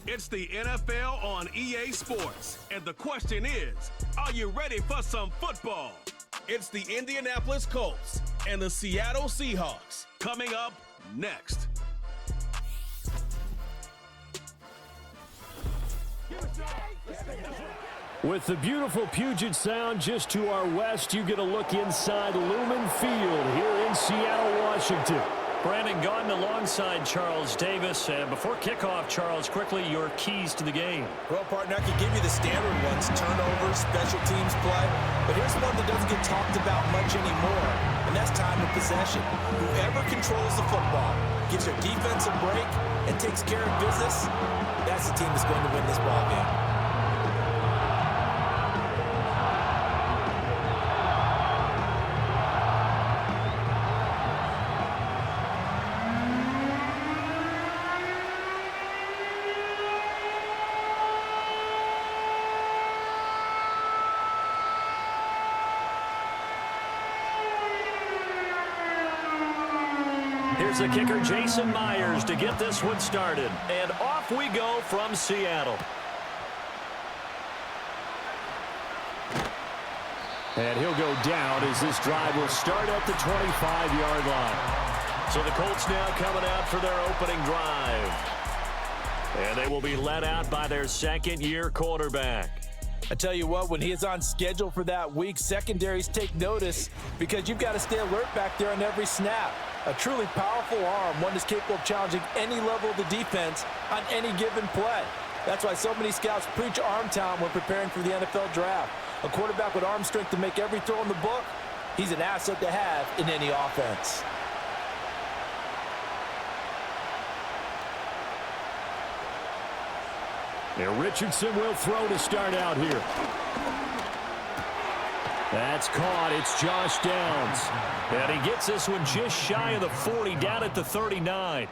It's the NFL on EA Sports, and the question is, are you ready for some football? It's the Indianapolis Colts and the Seattle Seahawks coming up next. With the beautiful Puget Sound just to our west, you get a look inside Lumen Field here in Seattle, Washington. Brandon Gaudin alongside Charles Davis. And before kickoff, Charles, quickly, your keys to the game. Well, partner, I can give you the standard ones, turnovers, special teams play. But here's one that doesn't get talked about much anymore, and that's time of possession. Whoever controls the football, gives their defense a break, and takes care of business, that's the team that's going to win this ball game. Here's the kicker, Jason Myers, to get this one started. And off we go from Seattle. And he'll go down as this drive will start at the 25-yard line. So the Colts now coming out for their opening drive. And they will be led out by their second-year quarterback. I tell you what, when he is on schedule for that week, secondaries take notice because you've got to stay alert back there on every snap. A truly powerful arm, one that's capable of challenging any level of the defense on any given play. That's why so many scouts preach arm talent when preparing for the NFL draft. A quarterback with arm strength to make every throw in the book, he's an asset to have in any offense. Now Richardson will throw to start out here. That's caught. It's Josh Downs. And he gets this one just shy of the 40, down at the 39.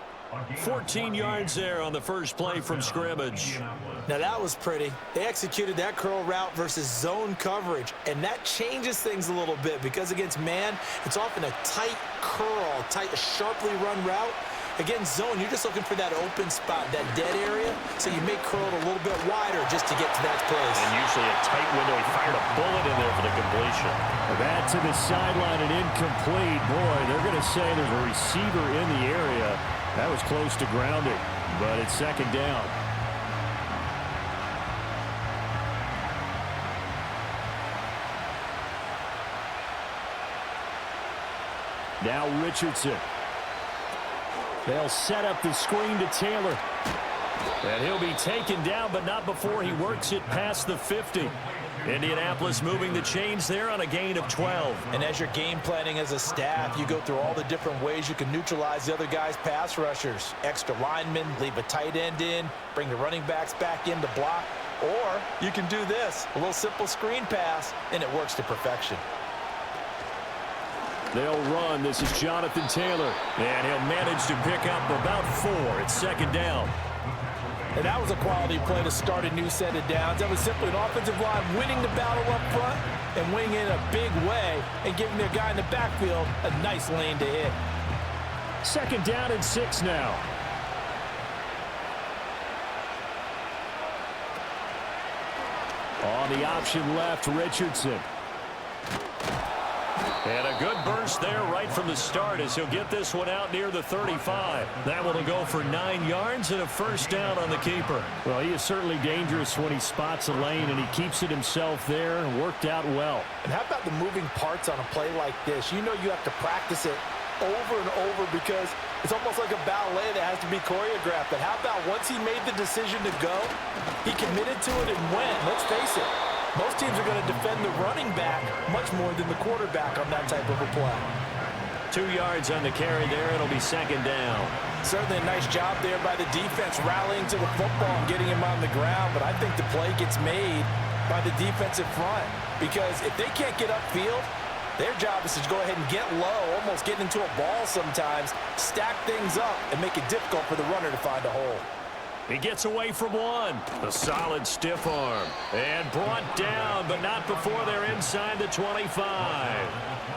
14 yards there on the first play from scrimmage. Now that was pretty. They executed that curl route versus zone coverage, and that changes things a little bit because against man, it's often a tight curl, sharply run route. Against zone, you're just looking for that open spot, that dead area, so you may curl it a little bit wider just to get to that place. And usually a tight window. He fired a bullet in there for the completion. That to the sideline and incomplete. Boy, they're going to say there's a receiver in the area. That was close to grounding, but it's second down. Now Richardson. They'll set up the screen to Taylor. And he'll be taken down, but not before he works it past the 50. Indianapolis moving the chains there on a gain of 12. And as you're game planning as a staff, you go through all the different ways you can neutralize the other guy's pass rushers. Extra linemen, leave a tight end in, bring the running backs back in to block. Or you can do this, a little simple screen pass, and it works to perfection. They'll run. This is Jonathan Taylor. And he'll manage to pick up about 4. It's second down. And that was a quality play to start a new set of downs. That was simply an offensive line winning the battle up front and winning in a big way and giving their guy in the backfield a nice lane to hit. Second down and 6 now. On the option left, Richardson. And a good burst there right from the start as he'll get this one out near the 35. That one will go for 9 yards and a first down on the keeper. Well, he is certainly dangerous when he spots a lane, and he keeps it himself there and worked out well. And how about the moving parts on a play like this? You know you have to practice it over and over because it's almost like a ballet that has to be choreographed. But how about once he made the decision to go, he committed to it and went. Let's face it. Most teams are going to defend the running back much more than the quarterback on that type of a play. 2 yards on the carry there. It'll be second down. Certainly a nice job there by the defense rallying to the football and getting him on the ground. But I think the play gets made by the defensive front because if they can't get upfield, their job is to go ahead and get low, almost get into a ball sometimes, stack things up, and make it difficult for the runner to find a hole. He gets away from one. A solid stiff arm. And brought down, but not before they're inside the 25.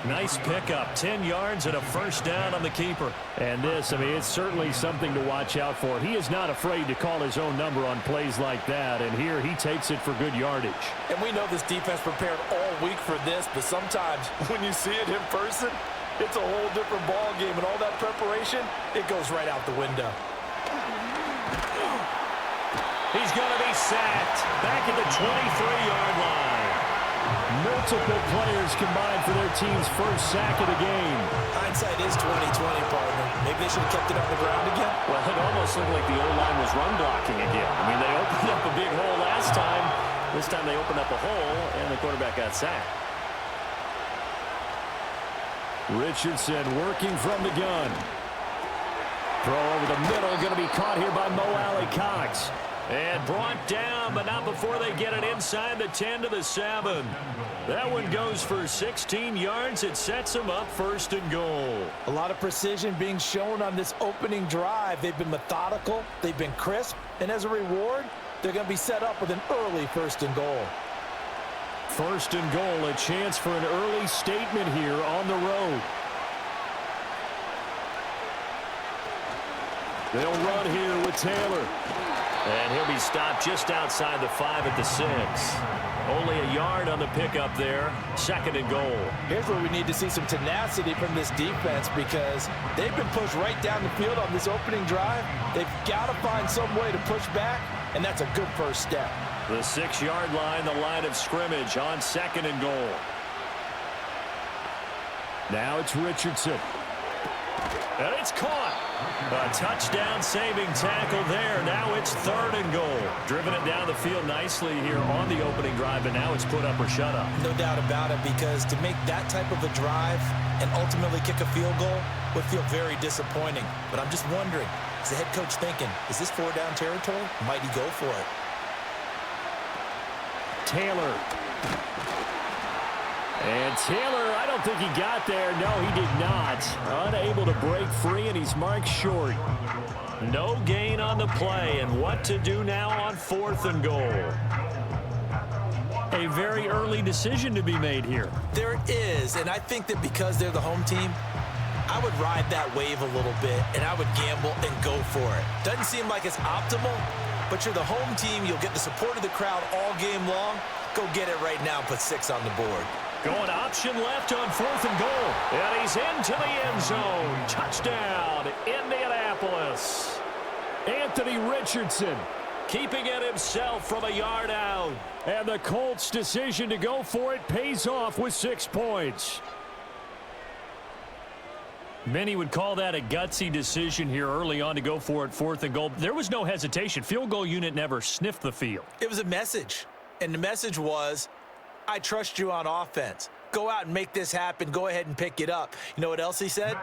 Nice pickup, 10 yards and a first down on the keeper. And this, I mean, it's certainly something to watch out for. He is not afraid to call his own number on plays like that, and here he takes it for good yardage. And we know this defense prepared all week for this, but sometimes when you see it in person, it's a whole different ball game, and all that preparation, it goes right out the window. He's going to be sacked back at the 23-yard line. Multiple players combined for their team's first sack of the game. Hindsight is 20/20, partner. Maybe they should have kept it on the ground again. Well, it almost looked like the O-line was run blocking again. I mean, they opened up a big hole last time. This time they opened up a hole, and the quarterback got sacked. Richardson working from the gun. Throw over the middle, going to be caught here by Mo Alley-Cox. And brought down, but not before they get it inside the 10 to the 7. That one goes for 16 yards. It sets them up 1st and goal. A lot of precision being shown on this opening drive. They've been methodical. They've been crisp. And as a reward, they're going to be set up with an early 1st and goal. 1st and goal, a chance for an early statement here on the road. They'll run here with Taylor. And he'll be stopped just outside the 5 at the 6. Only a yard on the pickup there. 2nd and goal. Here's where we need to see some tenacity from this defense because they've been pushed right down the field on this opening drive. They've got to find some way to push back, and that's a good first step. The 6-yard line, the line of scrimmage on 2nd and goal. Now it's Richardson. And it's caught. A touchdown-saving tackle there. Now it's 3rd and goal. Driven it down the field nicely here on the opening drive, and now it's put up or shut up. No doubt about it, because to make that type of a drive and ultimately kick a field goal would feel very disappointing. But I'm just wondering, is the head coach thinking, is this 4-down territory? Might he go for it? Taylor. And Taylor, I don't think he got there. No, he did not. Unable to break free, and he's marked short. No gain on the play, and what to do now on 4th and goal. A very early decision to be made here. There is, and I think that because they're the home team, I would ride that wave a little bit, and I would gamble and go for it. Doesn't seem like it's optimal, but you're the home team. You'll get the support of the crowd all game long. Go get it right now and put 6 on the board. Going option left on 4th and goal. And he's into the end zone. Touchdown, Indianapolis. Anthony Richardson keeping it himself from a yard out. And the Colts' decision to go for it pays off with 6 points. Many would call that a gutsy decision here early on to go for it 4th and goal. There was no hesitation. Field goal unit never sniffed the field. It was a message. And the message was, I trust you on offense. Go out and make this happen. Go ahead and pick it up. You know what else he said?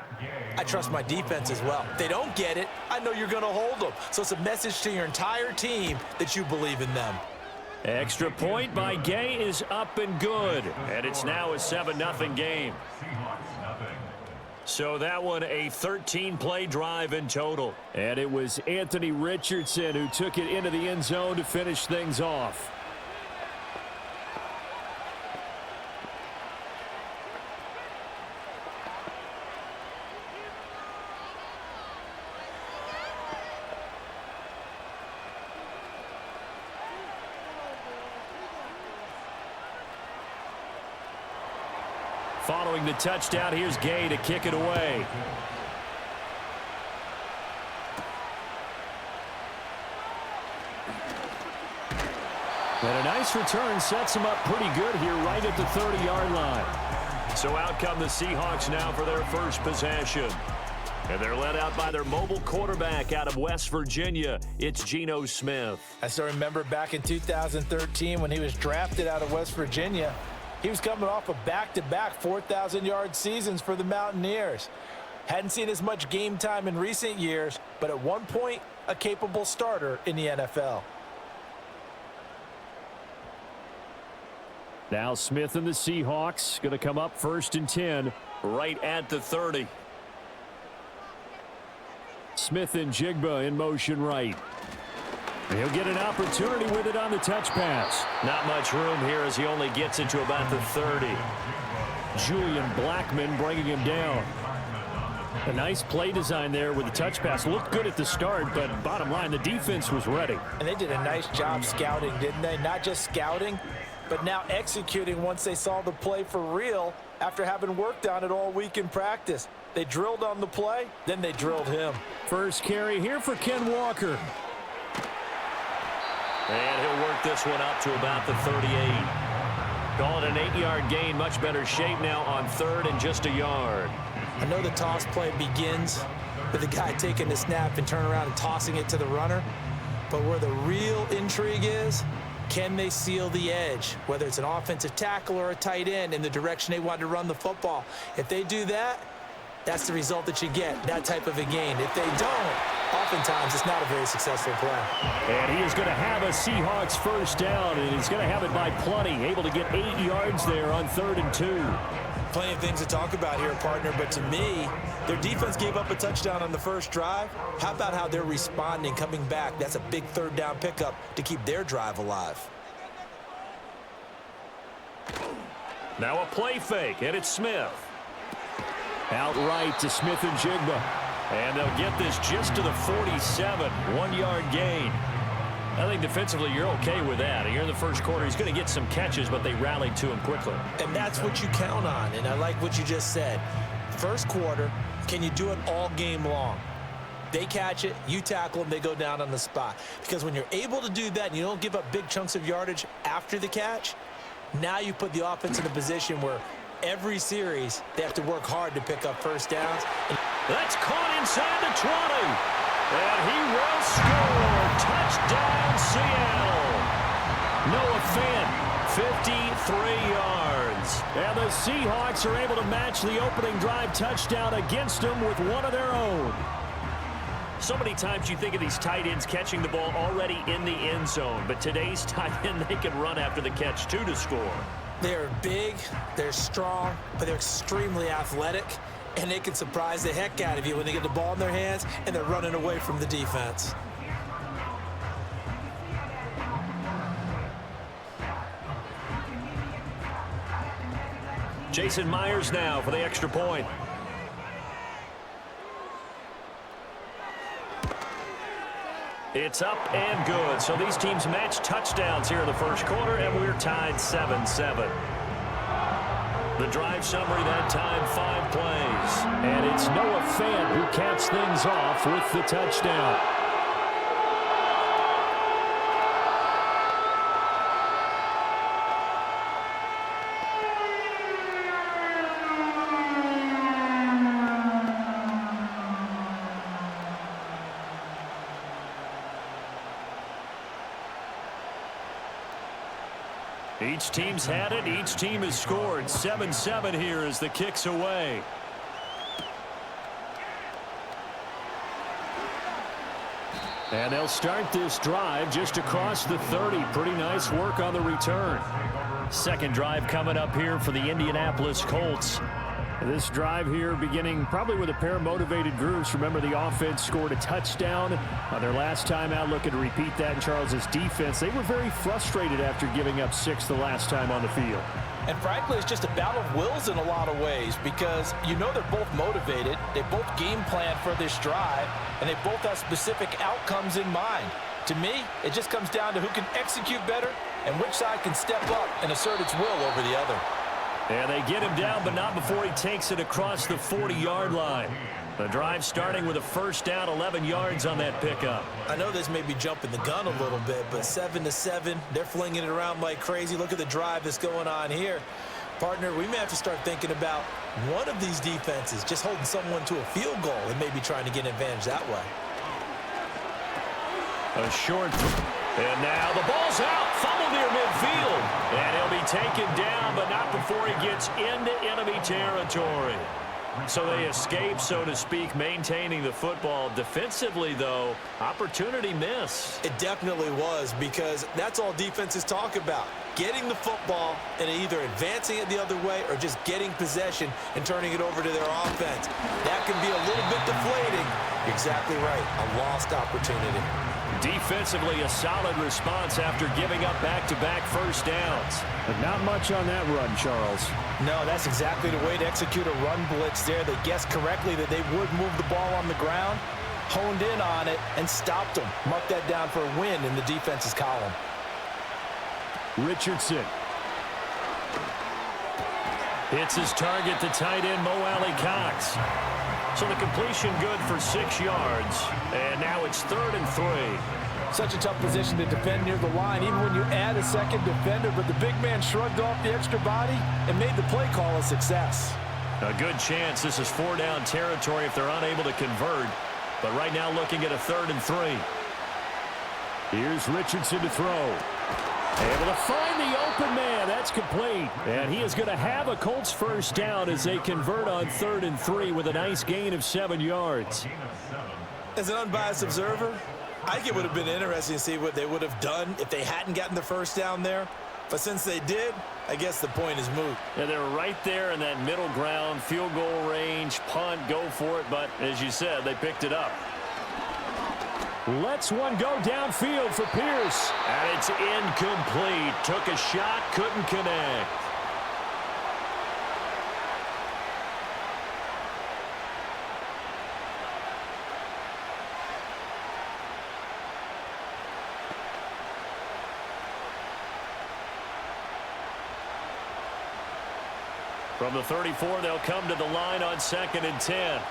I trust my defense as well. If they don't get it, I know you're going to hold them. So it's a message to your entire team that you believe in them. Extra point by Gay is up and good. And it's now a 7-0 game. So that one a 13-play drive in total. And it was Anthony Richardson who took it into the end zone to finish things off. Following the touchdown, here's Gay to kick it away. And a nice return sets him up pretty good here right at the 30-yard line. So out come the Seahawks now for their first possession. And they're led out by their mobile quarterback out of West Virginia. It's Geno Smith. I still remember back in 2013 when he was drafted out of West Virginia. He was coming off of back-to-back 4,000-yard seasons for the Mountaineers. Hadn't seen as much game time in recent years, but at one point, a capable starter in the NFL. Now Smith and the Seahawks going to come up 1st and 10. Right at the 30. Smith and Jigba in motion right. He'll get an opportunity with it on the touch pass. Not much room here as he only gets it to about the 30. Julian Blackmon bringing him down. A nice play design there with the touch pass. Looked good at the start, but bottom line, the defense was ready. And they did a nice job scouting, didn't they? Not just scouting, but now executing once they saw the play for real after having worked on it all week in practice. They drilled on the play, then they drilled him. First carry here for Ken Walker. And he'll work this one up to about the 38. Call it an 8-yard gain. Much better shape now on 3rd and just a yard. I know the toss play begins with the guy taking the snap and turning around and tossing it to the runner. But where the real intrigue is, can they seal the edge, whether it's an offensive tackle or a tight end, in the direction they want to run the football? If they do that, that's the result that you get, that type of a gain. If they don't, oftentimes it's not a very successful play. And he is going to have a Seahawks first down, and he's going to have it by plenty, able to get 8 yards there on 3rd and 2. Plenty of things to talk about here, partner, but to me, their defense gave up a touchdown on the first drive. How about how they're responding, coming back? That's a big 3rd down pickup to keep their drive alive. Now a play fake, and it's Smith. Outright to Smith and Jigba. And they'll get this just to the 47, 1-yard gain. I think defensively you're okay with that. Here in the first quarter, he's going to get some catches, but they rallied to him quickly. And that's what you count on, and I like what you just said. First quarter, can you do it all game long? They catch it, you tackle them, they go down on the spot. Because when you're able to do that and you don't give up big chunks of yardage after the catch, now you put the offense in a position where every series they have to work hard to pick up first downs. That's caught inside the 20. And he will score. Touchdown, Seattle. Noah Fant, 53 yards. And the Seahawks are able to match the opening drive touchdown against them with one of their own. So many times you think of these tight ends catching the ball already in the end zone, but today's tight end, they can run after the catch, too, to score. They're big, they're strong, but they're extremely athletic, and they can surprise the heck out of you when they get the ball in their hands and they're running away from the defense. Jason Myers now for the extra point. It's up and good. So these teams match touchdowns here in the first quarter, and we're tied 7-7. The drive summary that time, 5 plays. And it's Noah Fant who caps things off with the touchdown. Each team's had it. Each team has scored. 7-7 here as the kick's away. And they'll start this drive just across the 30. Pretty nice work on the return. Second drive coming up here for the Indianapolis Colts. This drive here beginning probably with a pair of motivated groups. Remember, the offense scored a touchdown on their last time out. Looking to repeat that in Charles's defense. They were very frustrated after giving up 6 the last time on the field. And frankly, it's just a battle of wills in a lot of ways, because you know they're both motivated. They both game plan for this drive, and they both have specific outcomes in mind. To me, it just comes down to who can execute better and which side can step up and assert its will over the other. And they get him down, but not before he takes it across the 40-yard line. The drive starting with a first down, 11 yards on that pickup. I know this may be jumping the gun a little bit, but 7-7, they're flinging it around like crazy. Look at the drive that's going on here. Partner, we may have to start thinking about one of these defenses just holding someone to a field goal and maybe trying to get an advantage that way. A short. And now the ball's out. Fumble near midfield. And he'll be taken down, but not before he gets into enemy territory. So they escape, so to speak, maintaining the football. Defensively, though, opportunity miss. It definitely was, because that's all defenses talk about. Getting the football and either advancing it the other way or just getting possession and turning it over to their offense. That can be a little bit deflating. You're exactly right. A lost opportunity. Defensively, a solid response after giving up back-to-back first downs. But not much on that run, Charles. No, that's exactly the way to execute a run blitz there. They guessed correctly that they would move the ball on the ground, honed in on it, and stopped them. Mark that down for a win in the defense's column. Richardson. Hits his target to tight end Mo Alley-Cox. So the completion good for 6 yards. And now it's 3rd and 3. Such a tough position to defend near the line, even when you add a second defender. But the big man shrugged off the extra body and made the play call a success. A good chance this is 4-down territory if they're unable to convert. But right now looking at a 3rd and 3. Here's Richardson to throw. Able to find the open man. That's complete. And he is going to have a Colts first down as they convert on 3rd and 3 with a nice gain of 7 yards. As an unbiased observer, I think it would have been interesting to see what they would have done if they hadn't gotten the first down there. But since they did, I guess the point is moot. Yeah, they're right there in that middle ground, field goal range, punt, go for it. But as you said, they picked it up. Lets one go downfield for Pierce. And it's incomplete. Took a shot, couldn't connect. From the 34, they'll come to the line on 2nd and 10.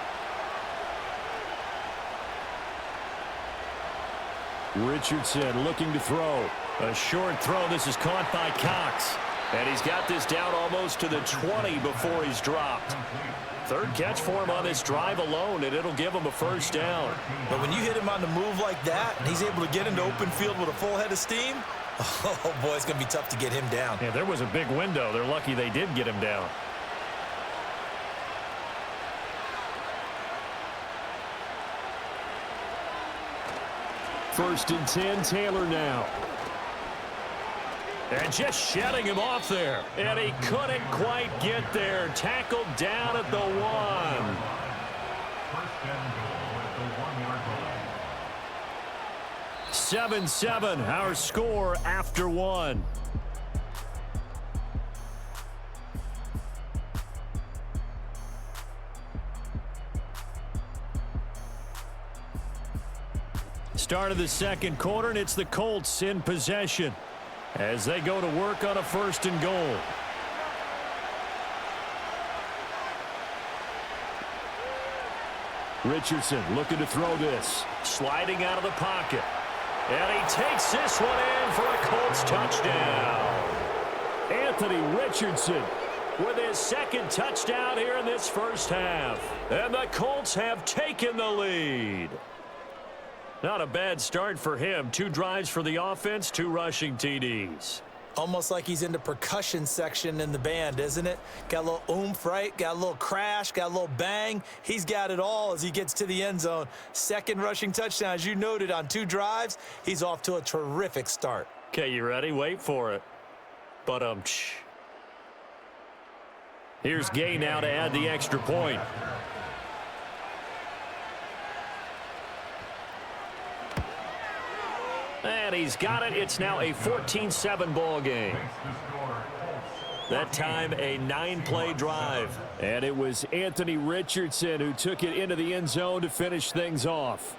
Richardson looking to throw. A short throw. This is caught by Cox. And he's got this down almost to the 20 before he's dropped. 3rd catch for him on this drive alone, and it'll give him a first down. But when you hit him on the move like that, and he's able to get into open field with a full head of steam, oh, boy, it's going to be tough to get him down. Yeah, there was a big window. They're lucky they did get him down. First and 10, Taylor now. And just shutting him off there. And he couldn't quite get there. Tackled down at the 1. 7-7, our score after 1. Start of the 2nd quarter, and it's the Colts in possession as they go to work on a 1st and goal. Richardson looking to throw this. Sliding out of the pocket. And he takes this one in for a Colts touchdown. Anthony Richardson with his 2nd touchdown here in this first half. And the Colts have taken the lead. Not a bad start for him. 2 drives for the offense, 2 rushing TDs. Almost like he's in the percussion section in the band, isn't it? Got a little oomph, right? Got a little crash, got a little bang. He's got it all as he gets to the end zone. 2nd rushing touchdown, as you noted, on 2 drives. He's off to a terrific start. Okay, you ready? Wait for it. But here's Gay now to add the extra point. And he's got it. It's now a 14-7 ball game. That time a 9-play drive. And it was Anthony Richardson who took it into the end zone to finish things off.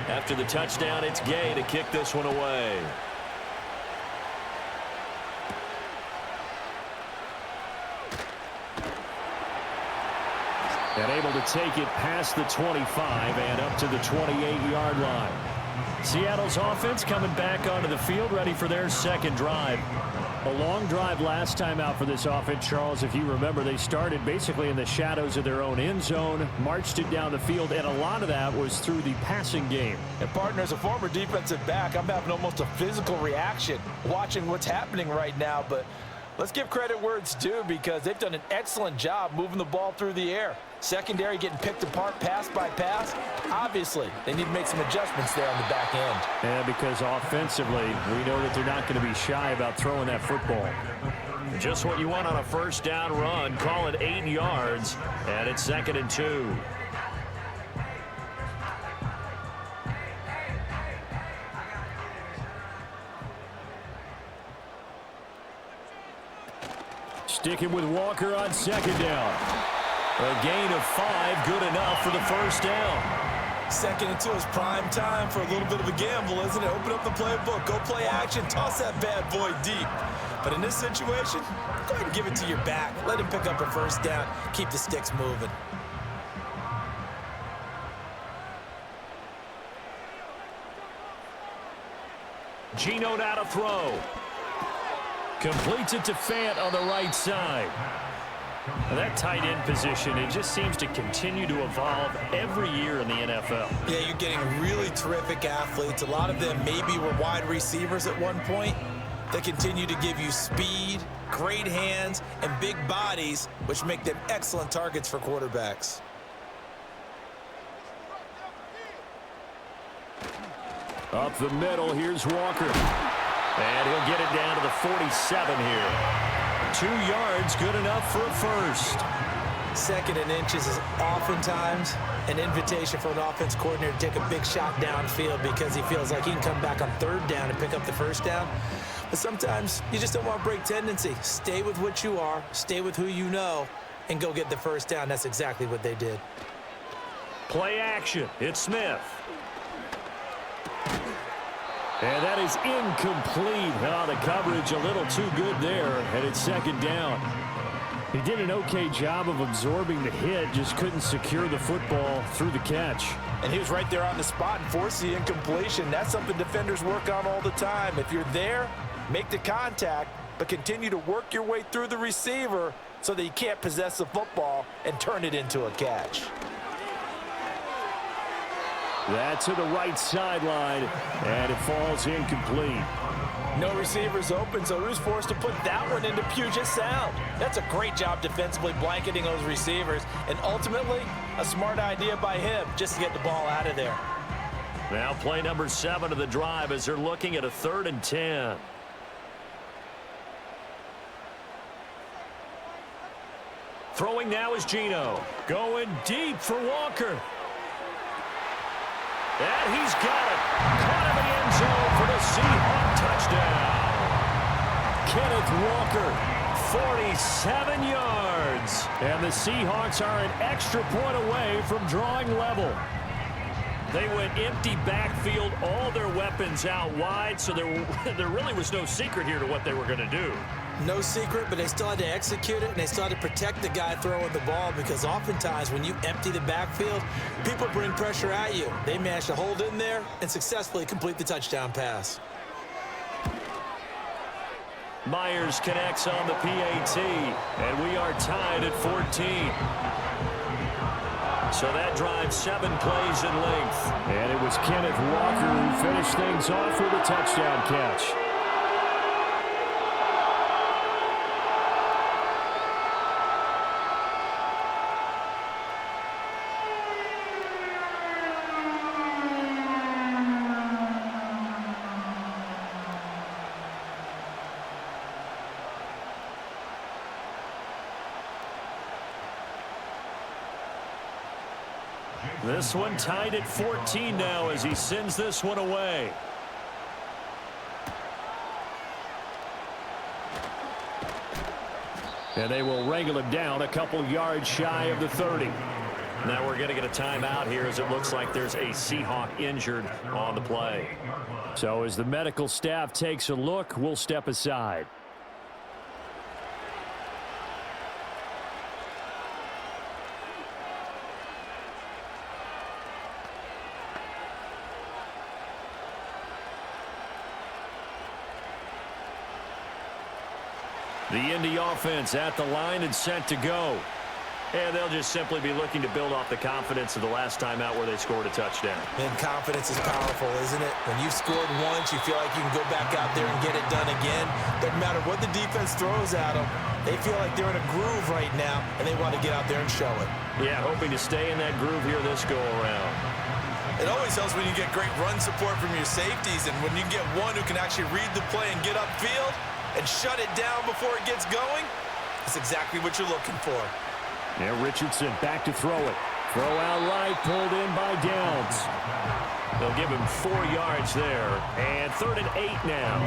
After the touchdown, it's Gay to kick this one away. And able to take it past the 25 and up to the 28-yard line. Seattle's offense coming back onto the field, ready for their 2nd drive. A long drive last time out for this offense, Charles. If you remember, they started basically in the shadows of their own end zone, marched it down the field, and a lot of that was through the passing game. And partner, as a former defensive back, I'm having almost a physical reaction watching what's happening right now. But Let's give credit where it's due because they've done an excellent job moving the ball through the air. Secondary getting picked apart pass by pass. Obviously, they need to make some adjustments there on the back end. Yeah, because offensively, we know that they're not going to be shy about throwing that football. Just what you want on a first down run. Call it 8 yards, and it's 2nd and 2. Sticking with Walker on 2nd down. A gain of 5, good enough for the first down. 2nd and 2 is prime time for a little bit of a gamble, isn't it? Open up the playbook, go play action, toss that bad boy deep. But in this situation, go ahead and give it to your back. Let him pick up a first down, keep the sticks moving. Geno now to throw. Completes it to Fant on the right side. Now that tight end position, it just seems to continue to evolve every year in the NFL. Yeah, you're getting really terrific athletes. A lot of them maybe were wide receivers at one point. They continue to give you speed, great hands, and big bodies, which make them excellent targets for quarterbacks. Up the middle, here's Walker. And he'll get it down to the 47 here. 2 yards, good enough for a first. 2nd and inches is oftentimes an invitation for an offense coordinator to take a big shot downfield because he feels like he can come back on 3rd down and pick up the first down. But sometimes you just don't want to break tendency. Stay with what you are, stay with who you know, and go get the first down. That's exactly what they did. Play action. It's Smith. And that is incomplete. Oh, the coverage a little too good there, and it's 2nd down. He did an okay job of absorbing the hit, just couldn't secure the football through the catch. And he was right there on the spot and forced the incompletion. That's something defenders work on all the time. If you're there, make the contact, but continue to work your way through the receiver so that you can't possess the football and turn it into a catch. That's to the right sideline, and it falls incomplete. No receivers open, so Rue's forced to put that one into Puget Sound. That's a great job defensively blanketing those receivers, and ultimately, a smart idea by him just to get the ball out of there. Now play number 7 of the drive as they're looking at a 3rd and 10. Throwing now is Geno. Going deep for Walker. And he's got it. Caught in the end zone for the Seahawks touchdown. Kenneth Walker, 47 yards. and the Seahawks are an extra point away from drawing level. They went empty backfield, all their weapons out wide, so there really was no secret here to what they were going to do. No secret, but they still had to execute it, and they still had to protect the guy throwing the ball because oftentimes when you empty the backfield, people bring pressure at you. They managed to hold in there and successfully complete the touchdown pass. Myers connects on the PAT, and we are tied at 14. So that drives 7 plays in length. And it was Kenneth Walker who finished things off with a touchdown catch. This one tied at 14 now as he sends this one away. And they will wrangle him down a couple yards shy of the 30. Now we're going to get a timeout here as it looks like there's a Seahawk injured on the play. So as the medical staff takes a look, we'll step aside. The Indy offense at the line and set to go. And they'll just simply be looking to build off the confidence of the last time out where they scored a touchdown. And confidence is powerful, isn't it? When you've scored once, you feel like you can go back out there and get it done again. Doesn't matter what the defense throws at them. They feel like they're in a groove right now, and they want to get out there and show it. Yeah, hoping to stay in that groove here this go-around. It always helps when you get great run support from your safeties, and when you get one who can actually read the play and get upfield and shut it down before it gets going, that's exactly what you're looking for. Yeah, Richardson back to throw it. Throw out right, pulled in by Downs. They'll give him 4 yards there, and 3rd and 8 now.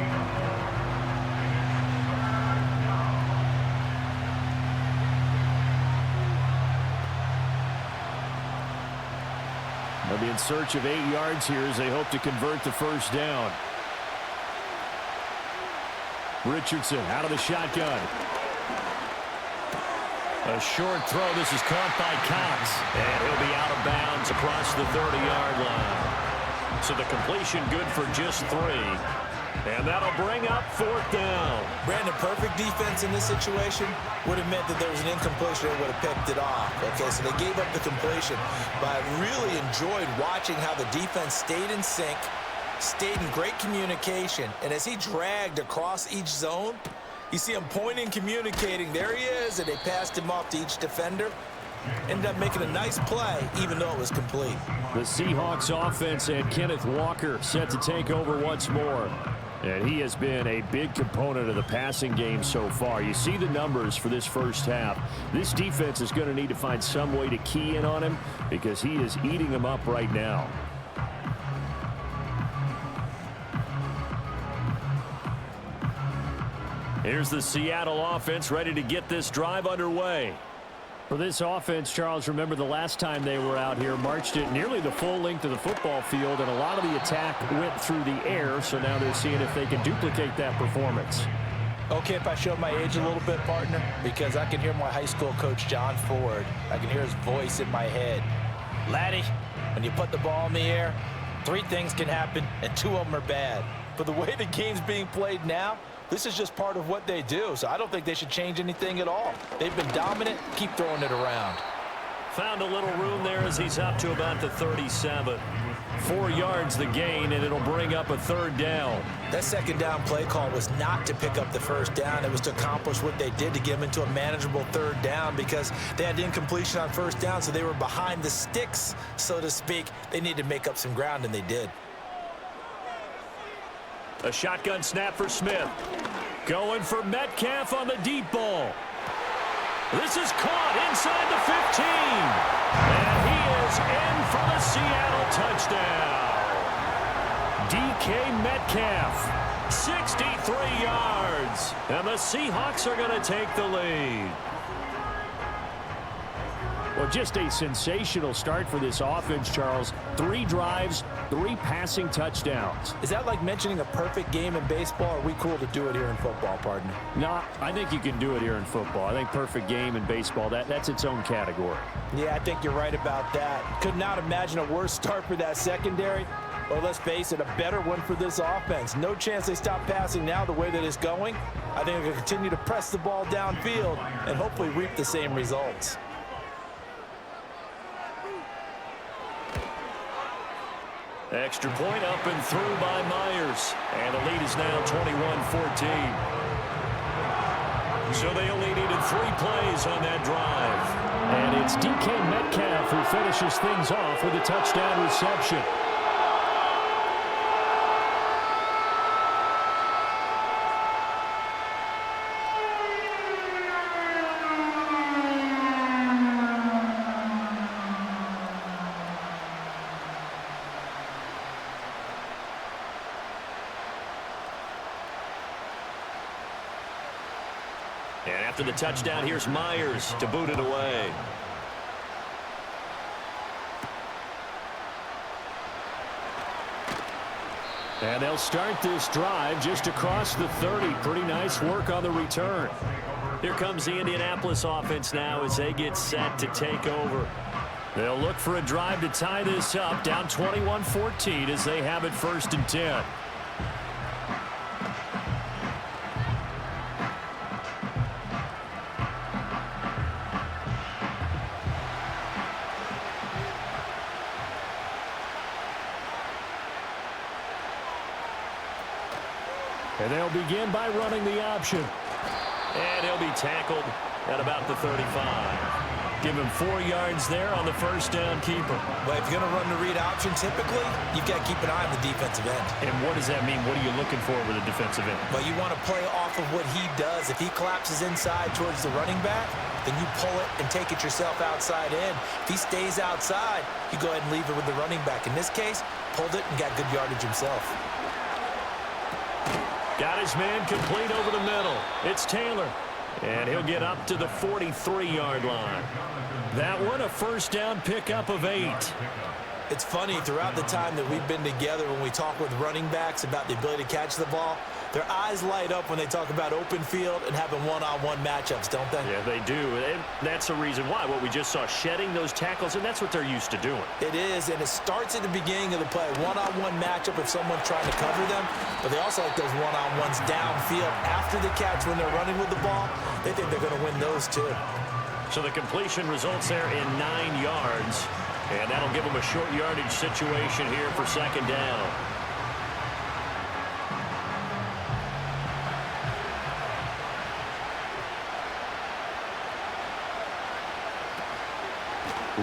They'll be in search of 8 yards here as they hope to convert the first down. Richardson out of the shotgun. A short throw. This is caught by Cox. And he'll be out of bounds across the 30-yard line. So the completion good for just 3. And that'll bring up 4th down. Brandon, perfect defense in this situation would have meant that there was an incompletion. They would have picked it off. Okay, so they gave up the completion. But I really enjoyed watching how the defense stayed in sync, stayed in great communication. And as he dragged across each zone, you see him pointing, communicating. There he is, and they passed him off to each defender. Ended up making a nice play, even though it was complete. The Seahawks offense and Kenneth Walker set to take over once more. And he has been a big component of the passing game so far. You see the numbers for this first half. This defense is going to need to find some way to key in on him because he is eating them up right now. Here's the Seattle offense ready to get this drive underway. For this offense, Charles, remember the last time they were out here, marched it nearly the full length of the football field, and a lot of the attack went through the air, so now they're seeing if they can duplicate that performance. Okay, if I show my age a little bit, partner, because I can hear my high school coach, John Ford. I can hear his voice in my head. Laddie, when you put the ball in the air, 3 things can happen, and 2 of them are bad. But the way the game's being played now, this is just part of what they do, so I don't think they should change anything at all. They've been dominant. Keep throwing it around. Found a little room there as he's up to about the 37. 4 yards the gain, and it'll bring up a 3rd down. That 2nd down play call was not to pick up the 1st down. It was to accomplish what they did to get them into a manageable 3rd down because they had incompletion on 1st down, so they were behind the sticks, so to speak. They needed to make up some ground, and they did. A shotgun snap for Smith. Going for Metcalf on the deep ball. This is caught inside the 15. And he is in for the Seattle touchdown. DK Metcalf, 63 yards. And the Seahawks are going to take the lead. Well, just a sensational start for this offense, Charles. 3 drives, 3 passing touchdowns. Is that like mentioning a perfect game in baseball, or are we cool to do it here in football, partner? No, I think you can do it here in football. I think perfect game in baseball, that's its own category. Yeah, I think you're right about that. Could not imagine a worse start for that secondary. Or let's face it, a better one for this offense. No chance they stop passing now the way that it's going. I think they'll continue to press the ball downfield and hopefully reap the same results. Extra point up and through by Myers. And the lead is now 21-14. So they only needed 3 plays on that drive. And it's DK Metcalf who finishes things off with a touchdown reception. And after the touchdown, here's Myers to boot it away. And they'll start this drive just across the 30. Pretty nice work on the return. Here comes the Indianapolis offense now as they get set to take over. They'll look for a drive to tie this up, down 21-14 as they have it 1st and 10. And they'll begin by running the option. And he'll be tackled at about the 35. Give him 4 yards there on the first down keeper. Well, if you're going to run the read option, typically, you've got to keep an eye on the defensive end. And what does that mean? What are you looking for with a defensive end? Well, you want to play off of what he does. If he collapses inside towards the running back, then you pull it and take it yourself outside in. If he stays outside, you go ahead and leave it with the running back. In this case, pulled it and got good yardage himself. Got his man complete over the middle. It's Taylor. And he'll get up to the 43-yard line. That one, a first down pickup of 8. It's funny, throughout the time that we've been together, when we talk with running backs about the ability to catch the ball, their eyes light up when they talk about open field and having one-on-one matchups, don't they? Yeah, they do. And that's the reason why. What we just saw, shedding those tackles, and that's what they're used to doing. It is, and it starts at the beginning of the play. One-on-one matchup if someone's trying to cover them, but they also like those one-on-ones downfield after the catch when they're running with the ball. They think they're going to win those too. So the completion results there in 9 yards, and that'll give them a short yardage situation here for second down.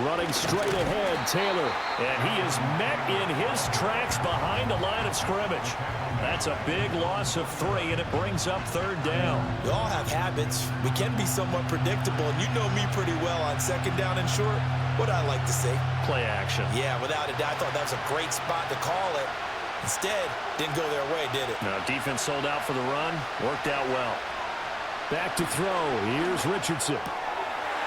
Running straight ahead, Taylor. And he is met in his tracks behind the line of scrimmage. That's a big loss of 3, and it brings up third down. We all have habits. We can be somewhat predictable, and you know me pretty well on second down and short. What I like to say? Play action. Yeah, without a doubt, I thought that was a great spot to call it. Instead, didn't go their way, did it? No, defense sold out for the run. Worked out well. Back to throw. Here's Richardson.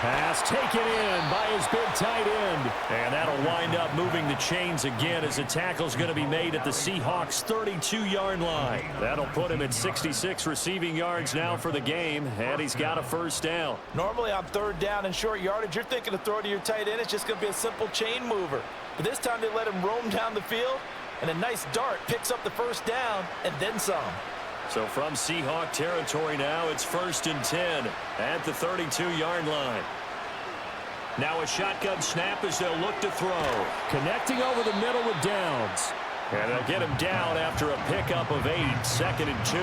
Pass taken in by his big tight end. And that'll wind up moving the chains again as the tackle's going to be made at the Seahawks' 32-yard line. That'll put him at 66 receiving yards now for the game, and he's got a first down. Normally on third down and short yardage, you're thinking to throw to your tight end. It's just going to be a simple chain mover. But this time they let him roam down the field, and a nice dart picks up the first down and then some. So from Seahawk territory now, it's 1st and 10 at the 32-yard line. Now a shotgun snap as they'll look to throw. Connecting over the middle with Downs. And they'll get him down after a pickup of 8, 2nd and 2.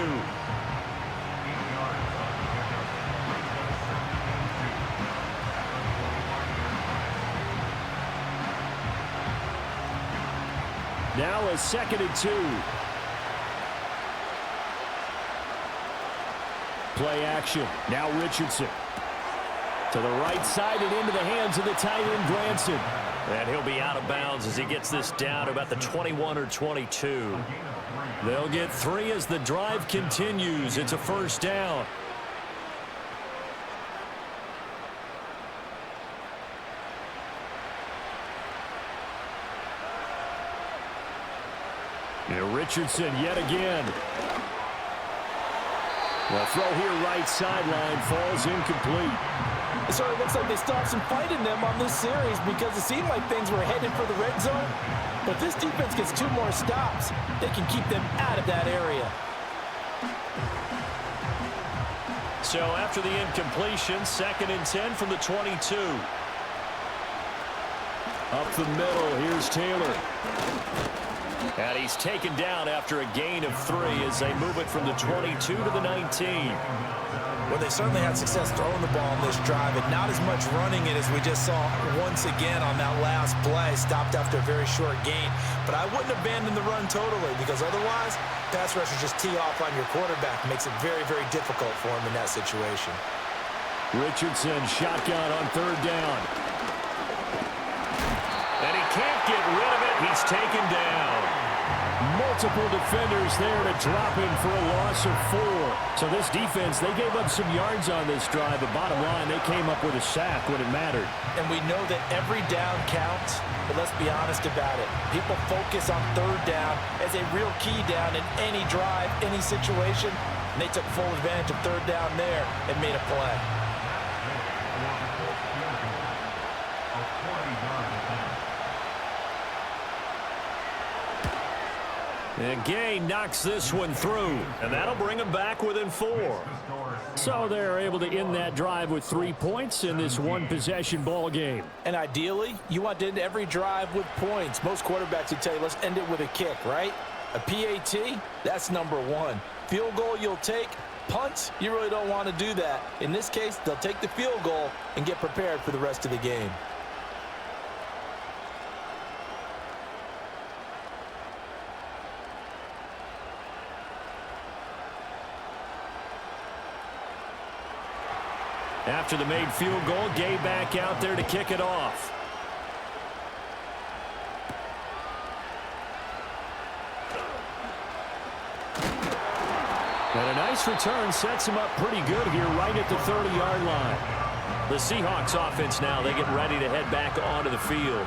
Now a 2nd and 2. Play action. Now Richardson. To the right side and into the hands of the tight end, Granson. And he'll be out of bounds as he gets this down to about the 21 or 22. They'll get 3 as the drive continues. It's a first down. And Richardson yet again. The throw here right sideline falls incomplete. It sort of looks like they still have some fight in them on this series because it seemed like things were headed for the red zone. But this defense gets 2 more stops. They can keep them out of that area. So after the incompletion, 2nd and 10 from the 22. Up the middle, here's Taylor. And he's taken down after a gain of 3 as they move it from the 22 to the 19. Well, they certainly had success throwing the ball on this drive, and not as much running it as we just saw once again on that last play. Stopped after a very short gain. But I wouldn't abandon the run totally because otherwise, pass rushers just tee off on your quarterback. It makes it very, very difficult for him in that situation. Richardson shotgun on third down. And he can't get rid of it. He's taken down. Multiple defenders there to drop him for a loss of 4. So this defense, they gave up some yards on this drive, but bottom line, they came up with a sack when it mattered. And we know that every down counts, but let's be honest about it. People focus on third down as a real key down in any drive, any situation, and they took full advantage of third down there and made a play. And Gay knocks this one through, and that'll bring him back within 4. So they're able to end that drive with 3 points in this one-possession ball game. And ideally, you want to end every drive with points. Most quarterbacks would tell you, let's end it with a kick, right? A PAT, that's number 1. If Field goal you'll take. Punts, you really don't want to do that. In this case, they'll take the field goal and get prepared for the rest of the game. After the made field goal, Gay back out there to kick it off. And a nice return sets him up pretty good here right at the 30-yard line. The Seahawks offense now, they get ready to head back onto the field.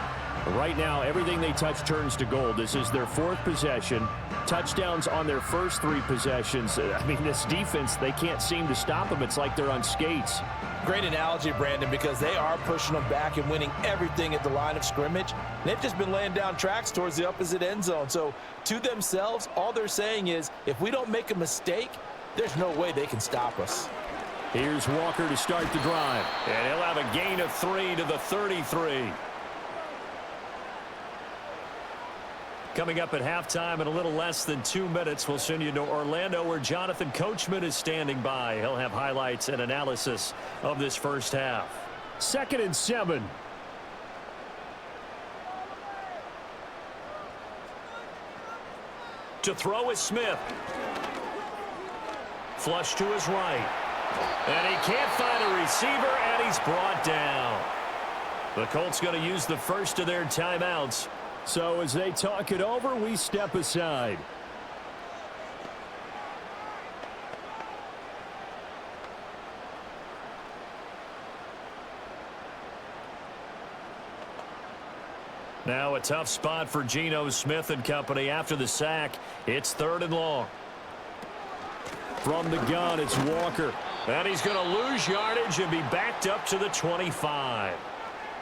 Right now, everything they touch turns to gold. This is their fourth possession. Touchdowns on their first three possessions. I mean, this defense, they can't seem to stop them. It's like they're on skates. Great analogy, Brandon, because they are pushing them back and winning everything at the line of scrimmage. They've just been laying down tracks towards the opposite end zone. So to themselves, all they're saying is, if we don't make a mistake, there's no way they can stop us. Here's Walker to start the drive. And he'll have a gain of 3 to the 33. Coming up at halftime in a little less than 2 minutes, we'll send you to Orlando where Jonathan Coachman is standing by. He'll have highlights and analysis of this first half. 2nd and 7. To throw is Smith. Flush to his right. And he can't find a receiver, and he's brought down. The Colts going to use the first of their timeouts. So as they talk it over, we step aside. Now a tough spot for Geno Smith and company after the sack. It's 3rd and long. From the gun, it's Walker. And he's going to lose yardage and be backed up to the 25.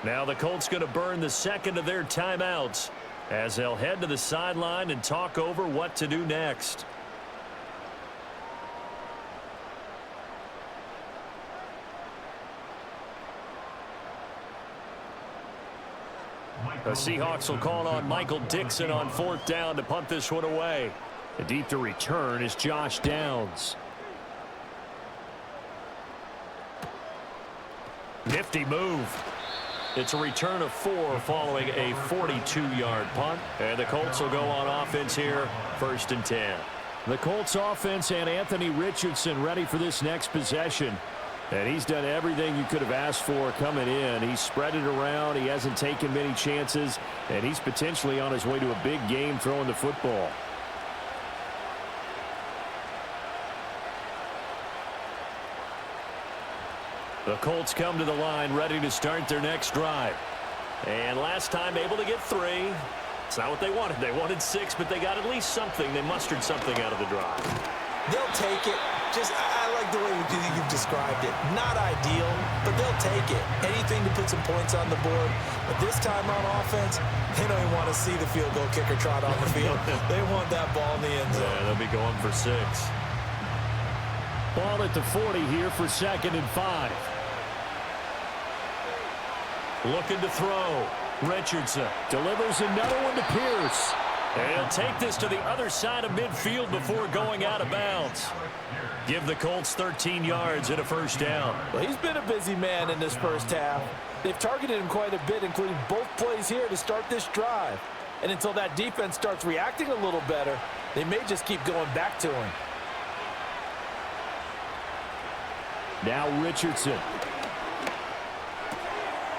Now the Colts going to burn the second of their timeouts as they'll head to the sideline and talk over what to do next. The Seahawks will call on Michael Dixon on 4th down to punt this one away. The deep to return is Josh Downs. Nifty move. It's a return of 4 following a 42-yard punt. And the Colts will go on offense here, 1st and 10. The Colts offense and Anthony Richardson ready for this next possession. And he's done everything you could have asked for coming in. He's spread it around. He hasn't taken many chances. And he's potentially on his way to a big game throwing the football. The Colts come to the line ready to start their next drive. And last time able to get 3. It's not what they wanted. They wanted 6, but they got at least something. They mustered something out of the drive. They'll take it. I like the way you've described it. Not ideal, but they'll take it. Anything to put some points on the board. But this time on offense, they don't even want to see the field goal kicker trot on the field. They want that ball in the end zone. Yeah, they'll be going for 6. Ball at the 40 here for 2nd and 5. Looking to throw. Richardson delivers another one to Pierce. And he'll take this to the other side of midfield before going out of bounds. Give the Colts 13 yards and a 1st down. Well, he's been a busy man in this first half. They've targeted him quite a bit, including both plays here to start this drive. And until that defense starts reacting a little better, they may just keep going back to him. Now Richardson.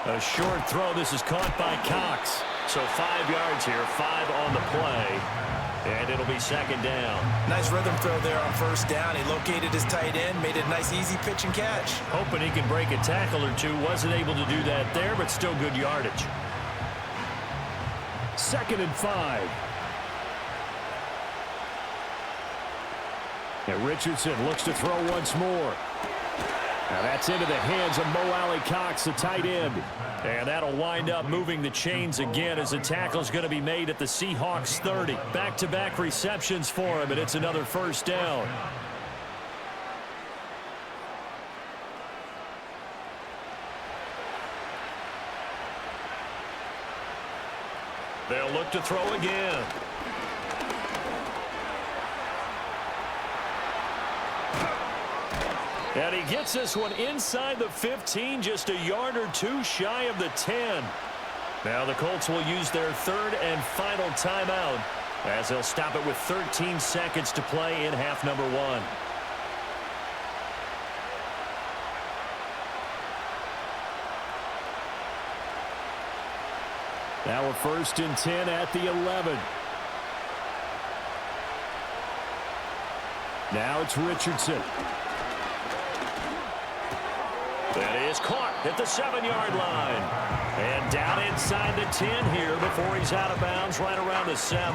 A short throw. This is caught by Cox. So 5 yards here, 5 on the play. And it'll be 2nd down. Nice rhythm throw there on 1st down. He located his tight end, made a nice easy pitch and catch. Hoping he can break a tackle or two. Wasn't able to do that there, but still good yardage. 2nd and 5. And Richardson looks to throw once more. Now that's into the hands of Mo Alley Cox, the tight end. And that'll wind up moving the chains again as the tackle's going to be made at the Seahawks 30. Back-to-back receptions for him, and it's another 1st down. They'll look to throw again. And he gets this one inside the 15, just a yard or two shy of the 10. Now the Colts will use their third and final timeout as they'll stop it with 13 seconds to play in half number 1. Now a 1st and 10 at the 11. Now it's Richardson. That is caught at the 7-yard line. And down inside the 10 here before he's out of bounds right around the 7.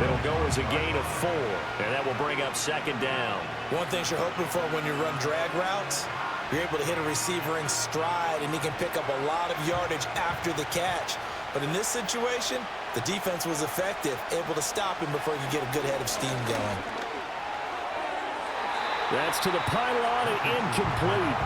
It'll go as a gain of 4, and that will bring up 2nd down. One thing you're hoping for when you run drag routes, you're able to hit a receiver in stride, and he can pick up a lot of yardage after the catch. But in this situation, the defense was effective, able to stop him before he could get a good head of steam going. That's to the pylon and incomplete.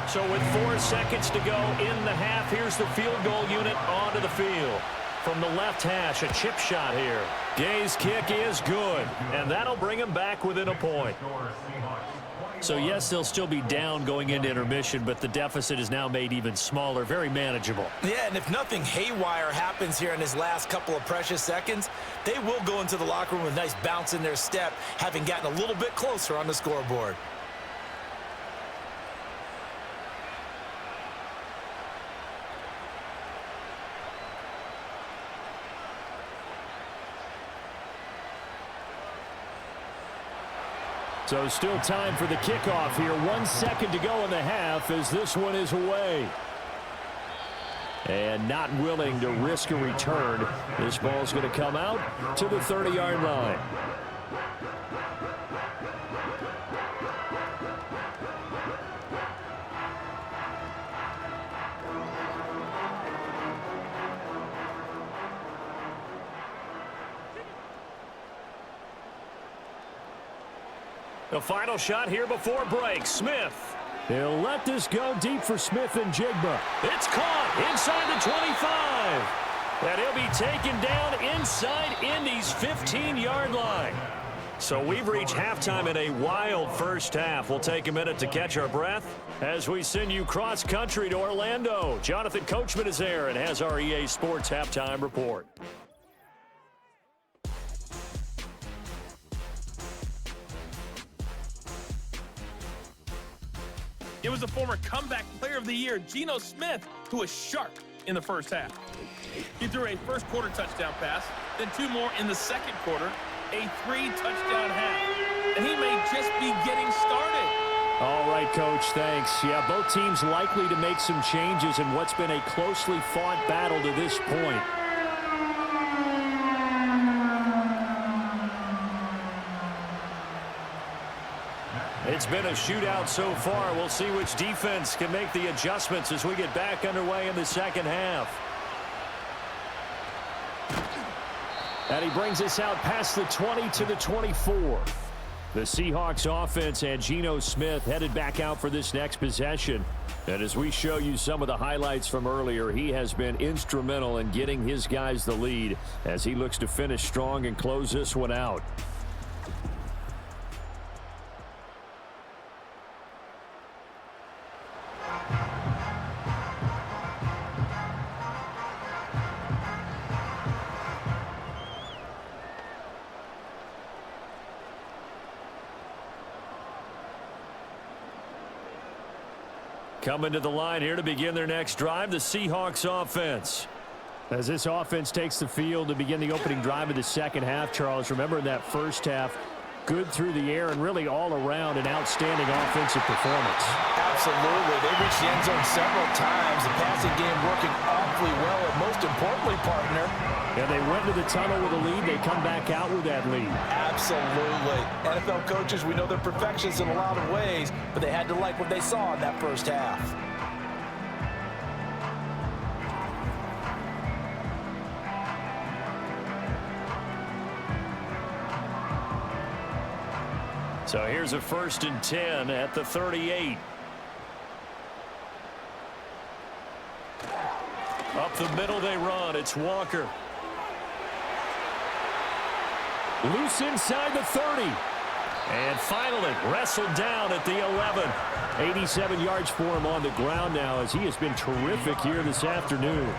So with 4 seconds to go in the half, here's the field goal unit onto the field. From the left hash, a chip shot here. Gay's kick is good, and that'll bring him back within a point. So, yes, they'll still be down going into intermission, but the deficit is now made even smaller, very manageable. Yeah, and if nothing haywire happens here in his last couple of precious seconds, they will go into the locker room with a nice bounce in their step, having gotten a little bit closer on the scoreboard. So still time for the kickoff here. 1 second to go in the half as this one is away. And not willing to risk a return. This ball's going to come out to the 30-yard line. The final shot here before break. Smith. He'll let this go deep for Smith and Jigba. It's caught inside the 25. And he'll be taken down inside Indy's 15-yard line. So we've reached halftime in a wild first half. We'll take a minute to catch our breath as we send you cross-country to Orlando. Jonathan Coachman is there and has our EA Sports halftime report. It was the former comeback player of the year, Geno Smith, who was sharp in the first half. He threw a first-quarter touchdown pass, then 2 more in the second quarter, a 3-touchdown half. And he may just be getting started. All right, Coach, thanks. Yeah, both teams likely to make some changes in what's been a closely fought battle to this point. It's been a shootout so far. We'll see which defense can make the adjustments as we get back underway in the second half. And he brings us out past the 20 to the 24. The Seahawks offense and Geno Smith headed back out for this next possession. And as we show you some of the highlights from earlier, he has been instrumental in getting his guys the lead as he looks to finish strong and close this one out. Coming to the line here to begin their next drive, the Seahawks offense. As this offense takes the field to begin the opening drive of the second half, Charles, remember in that first half, good through the air and really all around an outstanding offensive performance. Absolutely. They reached the end zone several times. The passing game working awfully well, and most importantly, partner, and they went to the tunnel with a lead. They come back out with that lead. Absolutely. NFL coaches, we know they're perfectionists in a lot of ways, but they had to like what they saw in that first half. So here's a 1st and 10 at the 38. Up the middle they run. It's Walker. Loose inside the 30. And finally wrestled down at the 11. 87 yards for him on the ground now as he has been terrific here this afternoon.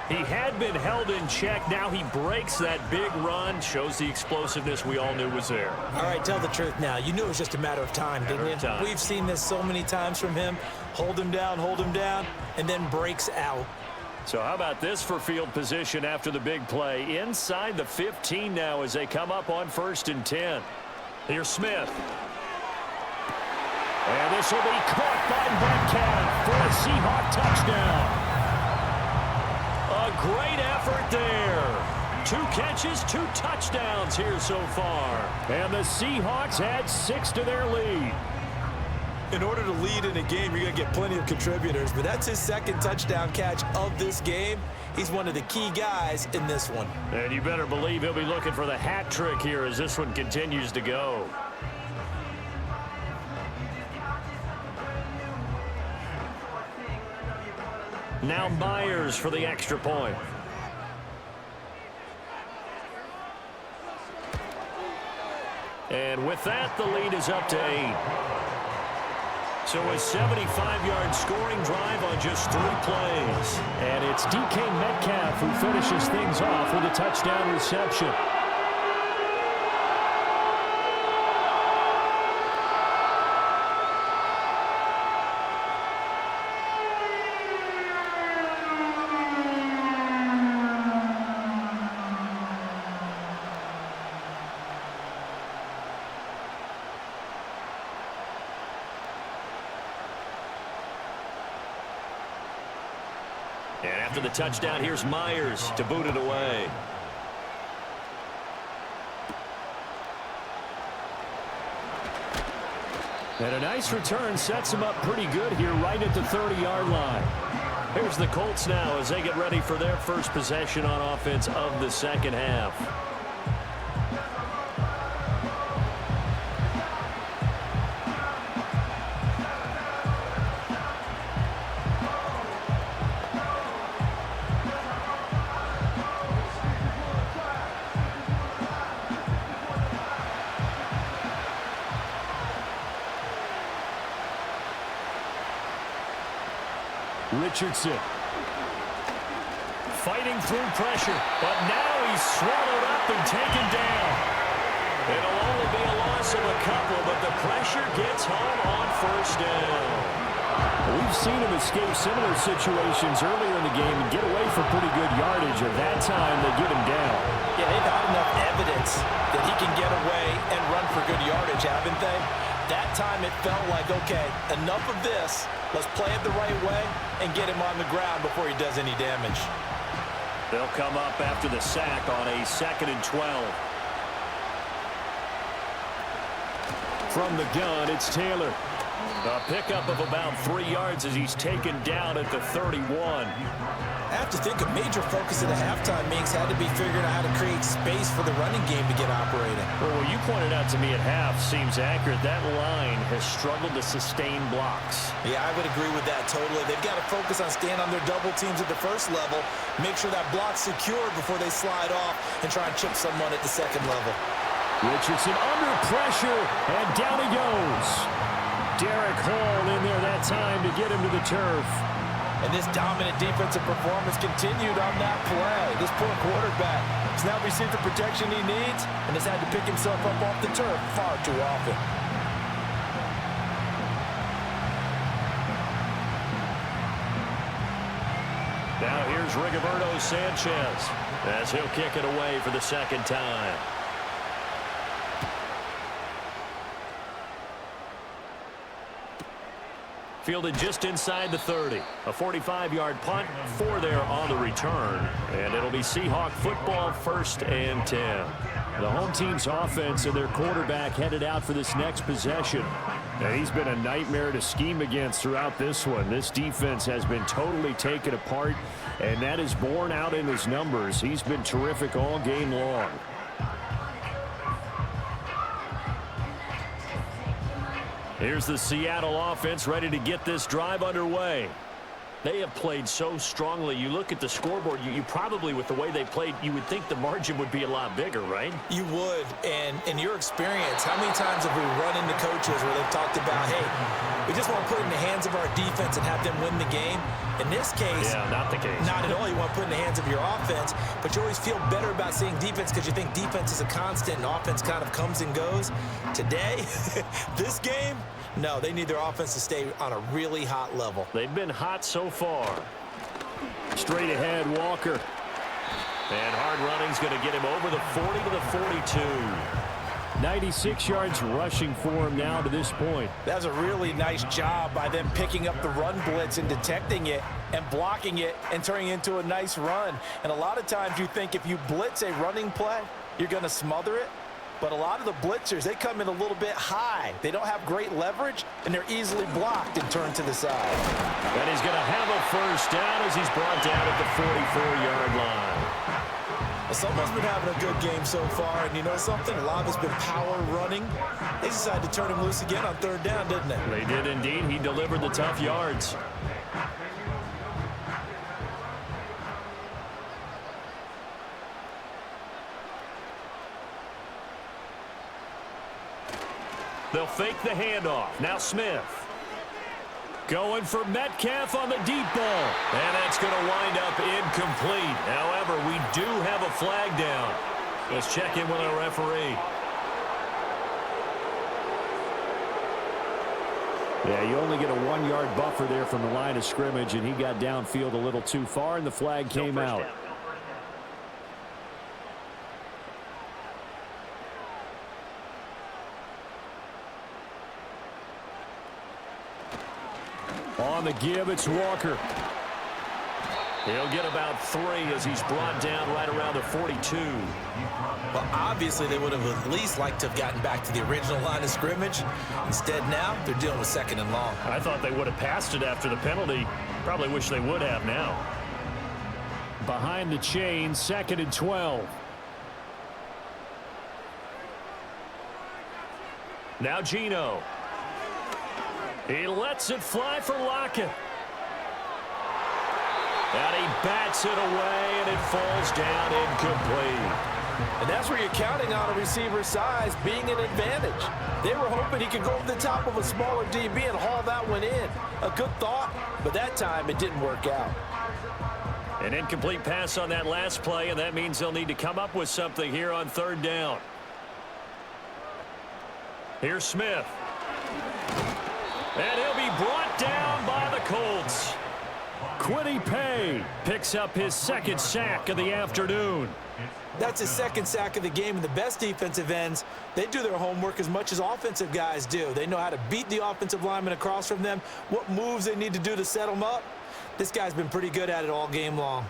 He had been held in check. Now he breaks that big run. Shows the explosiveness we all knew was there. All right, tell the truth now. You knew it was just a matter of time, didn't you? We've seen this so many times from him. Hold him down, and then breaks out. So how about this for field position after the big play? Inside the 15 now as they come up on 1st and 10. Here's Smith. And this will be caught by Metcalf for a Seahawk touchdown. A great effort there. 2 catches, 2 touchdowns here so far. And the Seahawks add 6 to their lead. In order to lead in a game, you're going to get plenty of contributors, but that's his 2nd touchdown catch of this game. He's one of the key guys in this one. And you better believe he'll be looking for the hat trick here as this one continues to go. Now Myers for the extra point. And with that, the lead is up to 8. So a 75-yard scoring drive on just 3 plays. And it's DK Metcalf who finishes things off with a touchdown reception. And after the touchdown, here's Myers to boot it away. And a nice return sets him up pretty good here right at the 30-yard line. Here's the Colts now as they get ready for their first possession on offense of the second half. Richardson. Fighting through pressure, but now he's swallowed up and taken down. It'll only be a loss of a couple, but the pressure gets home on 1st down. We've seen him escape similar situations earlier in the game and get away for pretty good yardage. At that time, they get him down. Yeah, they've had enough evidence that he can get away and run for good yardage, haven't they? That time it felt like, okay, enough of this. Let's play it the right way and get him on the ground before he does any damage. They'll come up after the sack on a 2nd and 12. From the gun, it's Taylor. A pickup of about 3 yards as he's taken down at the 31. I have to think a major focus of the halftime meetings had to be figuring out how to create space for the running game to get operating. Well, what you pointed out to me at half seems accurate. That line has struggled to sustain blocks. Yeah, I would agree with that totally. They've got to focus on staying on their double teams at the first level, make sure that block's secured before they slide off and try and chip someone at the second level. Richardson under pressure, and down he goes. Derek Hall in there that time to get him to the turf. And this dominant defensive performance continued on that play. This poor quarterback has now received the protection he needs and has had to pick himself up off the turf far too often. Now here's Rigoberto Sanchez as he'll kick it away for the 2nd time. Fielded just inside the 30. A 45-yard punt, 4 there on the return. And it'll be Seahawk football, 1st and 10. The home team's offense and their quarterback headed out for this next possession. And he's been a nightmare to scheme against throughout this one. This defense has been totally taken apart, and that is borne out in his numbers. He's been terrific all game long. Here's the Seattle offense ready to get this drive underway. They have played so strongly. You look at the scoreboard, you probably, with the way they played, you would think the margin would be a lot bigger, right? You would. And in your experience, how many times have we run into coaches where they've talked about, hey, we just want to put it in the hands of our defense and have them win the game? In this case, yeah, not the case. Not at all. You want to put it in the hands of your offense, but you always feel better about seeing defense because you think defense is a constant and offense kind of comes and goes. Today, this game, no, they need their offense to stay on a really hot level. They've been hot so far. Straight ahead, Walker. And hard running's going to get him over the 40 to the 42. 96 yards rushing for him now to this point. That was a really nice job by them picking up the run blitz and detecting it and blocking it and turning it into a nice run. And a lot of times you think if you blitz a running play, you're going to smother it. But a lot of the blitzers, they come in a little bit high. They don't have great leverage, and they're easily blocked and turned to the side. And he's going to have a first down as he's brought down at the 44-yard line. Someone's been having a good game so far, and you know something? A lot of it's been power running. They decided to turn him loose again on third down, didn't they? They did indeed. He delivered the tough yards. They'll fake the handoff. Now Smith. Going for Metcalf on the deep ball. And that's going to wind up incomplete. However, we do have a flag down. Let's check in with our referee. Yeah, you only get a 1-yard buffer there from the line of scrimmage, and he got downfield a little too far, and the flag came out. On the give, it's Walker. He'll get about 3 as he's brought down right around the 42. Well, obviously they would have at least liked to have gotten back to the original line of scrimmage. Instead now, they're dealing with 2nd and long. I thought they would have passed it after the penalty. Probably wish they would have now. Behind the chain, 2nd and 12. Now Geno. He lets it fly for Lockett. And he bats it away, and it falls down incomplete. And that's where you're counting on a receiver's size being an advantage. They were hoping he could go over the top of a smaller DB and haul that one in. A good thought, but that time it didn't work out. An incomplete pass on that last play, and that means they'll need to come up with something here on 3rd down. Here's Smith. And he'll be brought down by the Colts. Quiddy Pay picks up his 2nd sack of the afternoon. That's his 2nd sack of the game, and the best defensive ends, they do their homework as much as offensive guys do. They know how to beat the offensive lineman across from them, what moves they need to do to set them up. This guy's been pretty good at it all game long.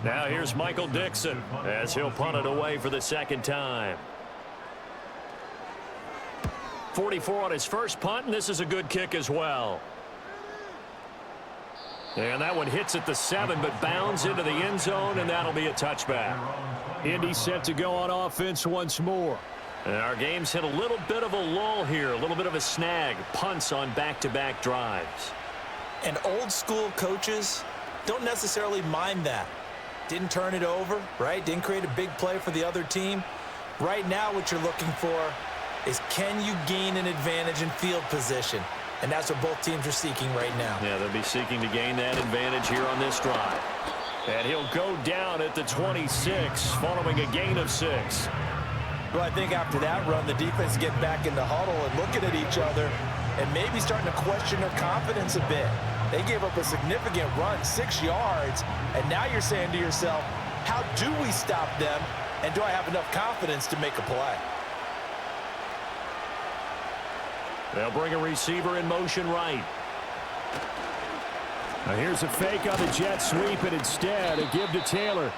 Now here's Michael Dixon as he'll punt it away for the 2nd time. 44 on his first punt, and this is a good kick as well. And that one hits at the 7, but bounds into the end zone, and that'll be a touchback. Indy set to go on offense once more. And our game's hit a little bit of a lull here, a little bit of a snag. Punts on back-to-back drives. And old-school coaches don't necessarily mind that. Didn't turn it over, right? Didn't create a big play for the other team. Right now what you're looking for is can you gain an advantage in field position? And that's what both teams are seeking right now. Yeah, they'll be seeking to gain that advantage here on this drive. And he'll go down at the 26, following a gain of 6. Well, I think after that run, the defense get back in the huddle and looking at each other and maybe starting to question their confidence a bit. They gave up a significant run, 6 yards, and now you're saying to yourself, how do we stop them, and do I have enough confidence to make a play? They'll bring a receiver in motion right. Now here's a fake on the jet sweep, and instead a give to Taylor.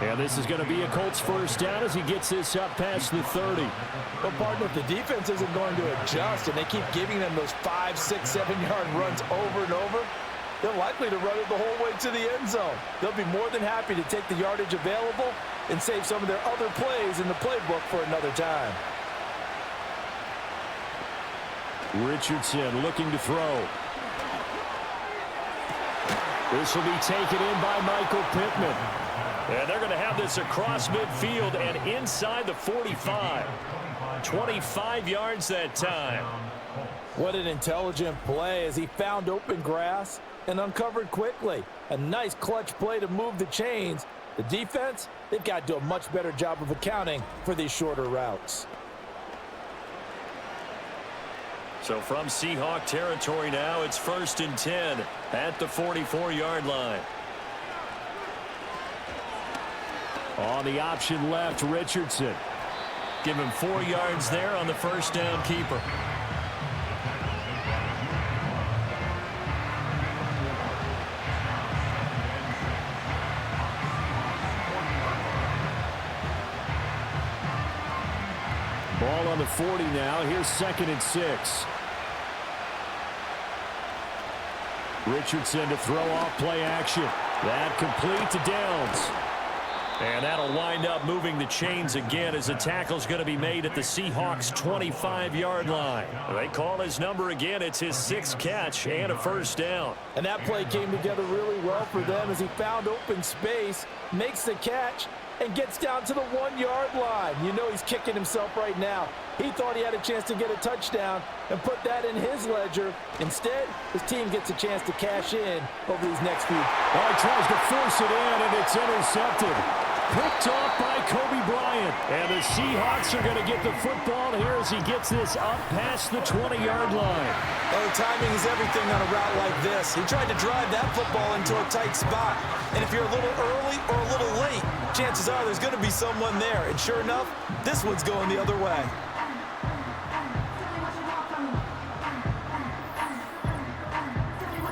And this is going to be a Colts first down as he gets this up past the 30. But partner, if the defense isn't going to adjust and they keep giving them those 5, 6, 7-yard runs over and over, they're likely to run it the whole way to the end zone. They'll be more than happy to take the yardage available and save some of their other plays in the playbook for another time. Richardson looking to throw. This will be taken in by Michael Pittman. And they're going to have this across midfield and inside the 45. 25 yards that time. What an intelligent play as he found open grass and uncovered quickly. A nice clutch play to move the chains. The defense, they've got to do a much better job of accounting for these shorter routes. So from Seahawk territory now, it's 1st and 10 at the 44-yard line. On the option left, Richardson. Give him 4 yards there on the first down keeper. Ball on the 40 now. Here's 2nd and 6. Richardson to throw off play action. That complete to Downs. And that'll wind up moving the chains again as the tackle's going to be made at the Seahawks' 25-yard line. They call his number again. It's his 6th catch and a first down. And that play came together really well for them as he found open space, makes the catch, and gets down to the 1-yard line. You know he's kicking himself right now. He thought he had a chance to get a touchdown and put that in his ledger. Instead, his team gets a chance to cash in over these next few. Well, he tries to force it in, and it's intercepted. Picked off by Kobe Bryant. And the Seahawks are going to get the football here as he gets this up past the 20-yard line. Well, timing is everything on a route like this. He tried to drive that football into a tight spot. And if you're a little early or a little late, chances are there's going to be someone there. And sure enough, this one's going the other way.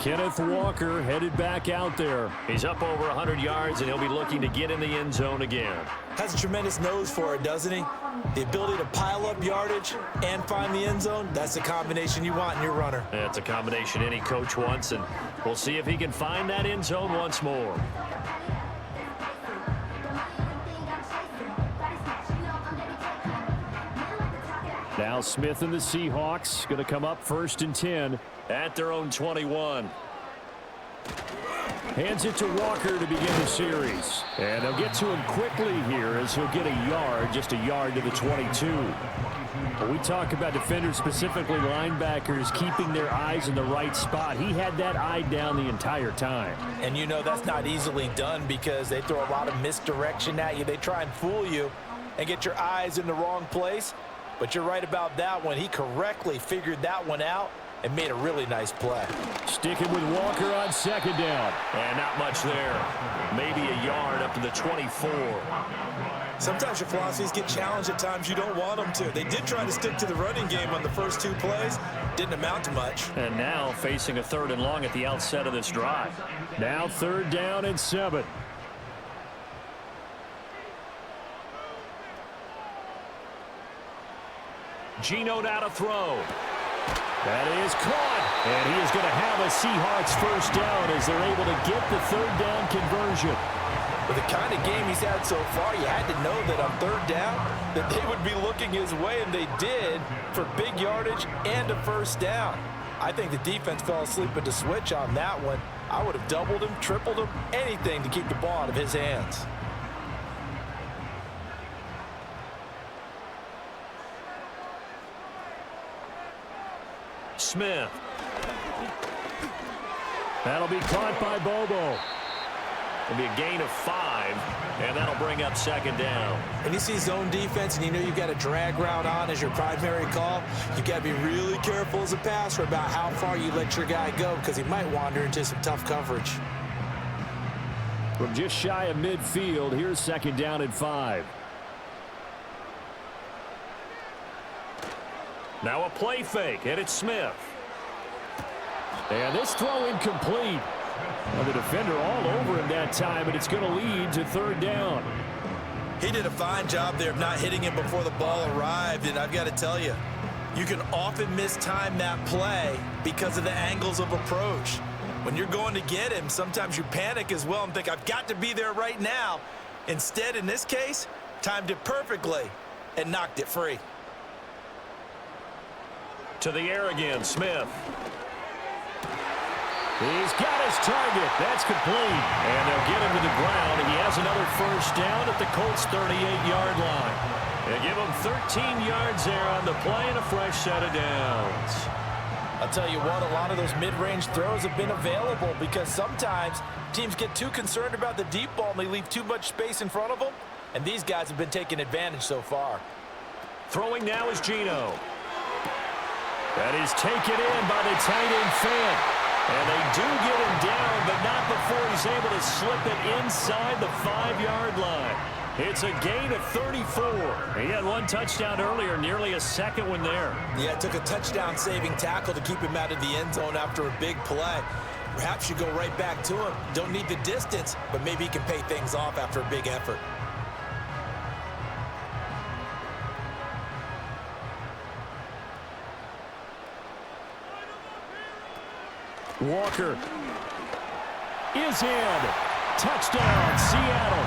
Kenneth Walker headed back out there. He's up over 100 yards, and he'll be looking to get in the end zone again. Has a tremendous nose for it, doesn't he? The ability to pile up yardage and find the end zone, that's the combination you want in your runner. That's a combination any coach wants, and we'll see if he can find that end zone once more. Now Smith and the Seahawks going to come up 1st and 10. At their own 21. Hands it to Walker to begin the series. And they'll get to him quickly here as he'll get a yard, just a yard to the 22. When we talk about defenders, specifically linebackers, keeping their eyes in the right spot, he had that eye down the entire time. And you know that's not easily done because they throw a lot of misdirection at you. They try and fool you and get your eyes in the wrong place. But you're right about that one. He correctly figured that one out and made a really nice play. Sticking with Walker on 2nd down. And not much there. Maybe a yard up to the 24. Sometimes your philosophies get challenged at times you don't want them to. They did try to stick to the running game on the first 2 plays. Didn't amount to much. And now facing a 3rd and long at the outset of this drive. Now 3rd down and 7. Geno now to throw. That is caught. And he is going to have a Seahawks first down as they're able to get the 3rd down conversion. With the kind of game he's had so far, you had to know that on 3rd down that they would be looking his way, and they did for big yardage and a first down. I think the defense fell asleep at the switch on that one. I would have doubled him, tripled him, anything to keep the ball out of his hands. Smith. That'll be caught by Bobo. It'll be a gain of 5, and that'll bring up 2nd down. When you see zone defense and you know you've got a drag route on as your primary call, you've got to be really careful as a passer about how far you let your guy go because he might wander into some tough coverage. From just shy of midfield, here's 2nd down and 5. Now a play fake, and it's Smith. And this throw incomplete. Well, the defender all over him that time, and it's going to lead to 3rd down. He did a fine job there of not hitting him before the ball arrived, and I've got to tell you, you can often mistime that play because of the angles of approach. When you're going to get him, sometimes you panic as well and think, I've got to be there right now. Instead, in this case, timed it perfectly and knocked it free. To the air again, Smith. He's got his target. That's complete. And they'll get him to the ground. He has another first down at the Colts' 38-yard line. They give him 13 yards there on the play and a fresh set of downs. I'll tell you what, a lot of those mid-range throws have been available because sometimes teams get too concerned about the deep ball and they leave too much space in front of them, and these guys have been taking advantage so far. Throwing now is Geno. That is taken in by the tight end Fant. And they do get him down, but not before he's able to slip it inside the 5-yard line. It's a gain of 34. He had one touchdown earlier, nearly a second one there. Yeah, it took a touchdown-saving tackle to keep him out of the end zone after a big play. Perhaps you go right back to him. Don't need the distance, but maybe he can pay things off after a big effort. Walker is in. Touchdown, Seattle.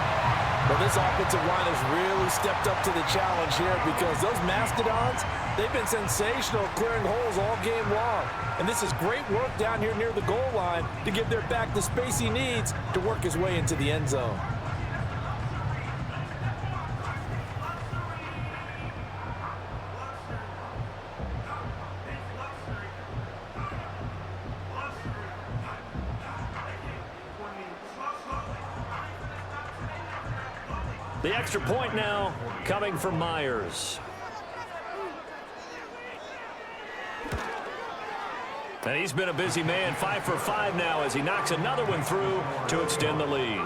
Well, this offensive line has really stepped up to the challenge here because those Mastodons, they've been sensational clearing holes all game long. And this is great work down here near the goal line to give their back the space he needs to work his way into the end zone. The extra point now coming from Myers. And he's been a busy man, 5 for 5 now as he knocks another one through to extend the lead.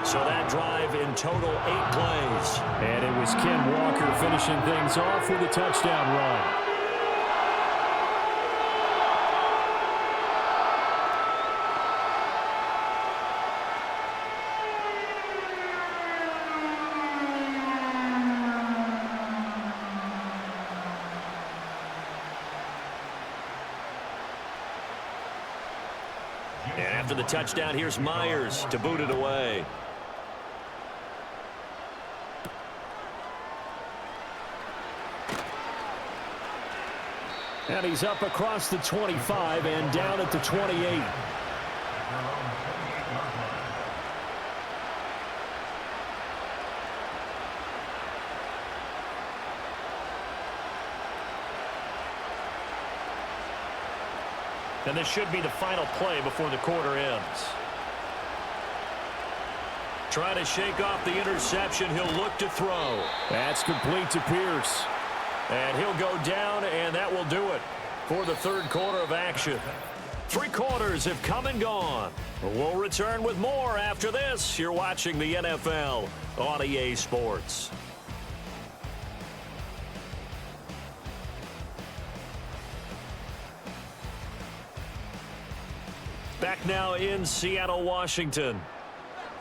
So that drive in total 8 plays. And it was Ken Walker finishing things off with a touchdown run. And after the touchdown, here's Myers to boot it away. And he's up across the 25 and down at the 28. And this should be the final play before the quarter ends. Trying to shake off the interception. He'll look to throw. That's complete to Pierce. And he'll go down, and that will do it for the third quarter of action. 3 quarters have come and gone. We'll return with more after this. You're watching the NFL on EA Sports. Back now in Seattle, Washington.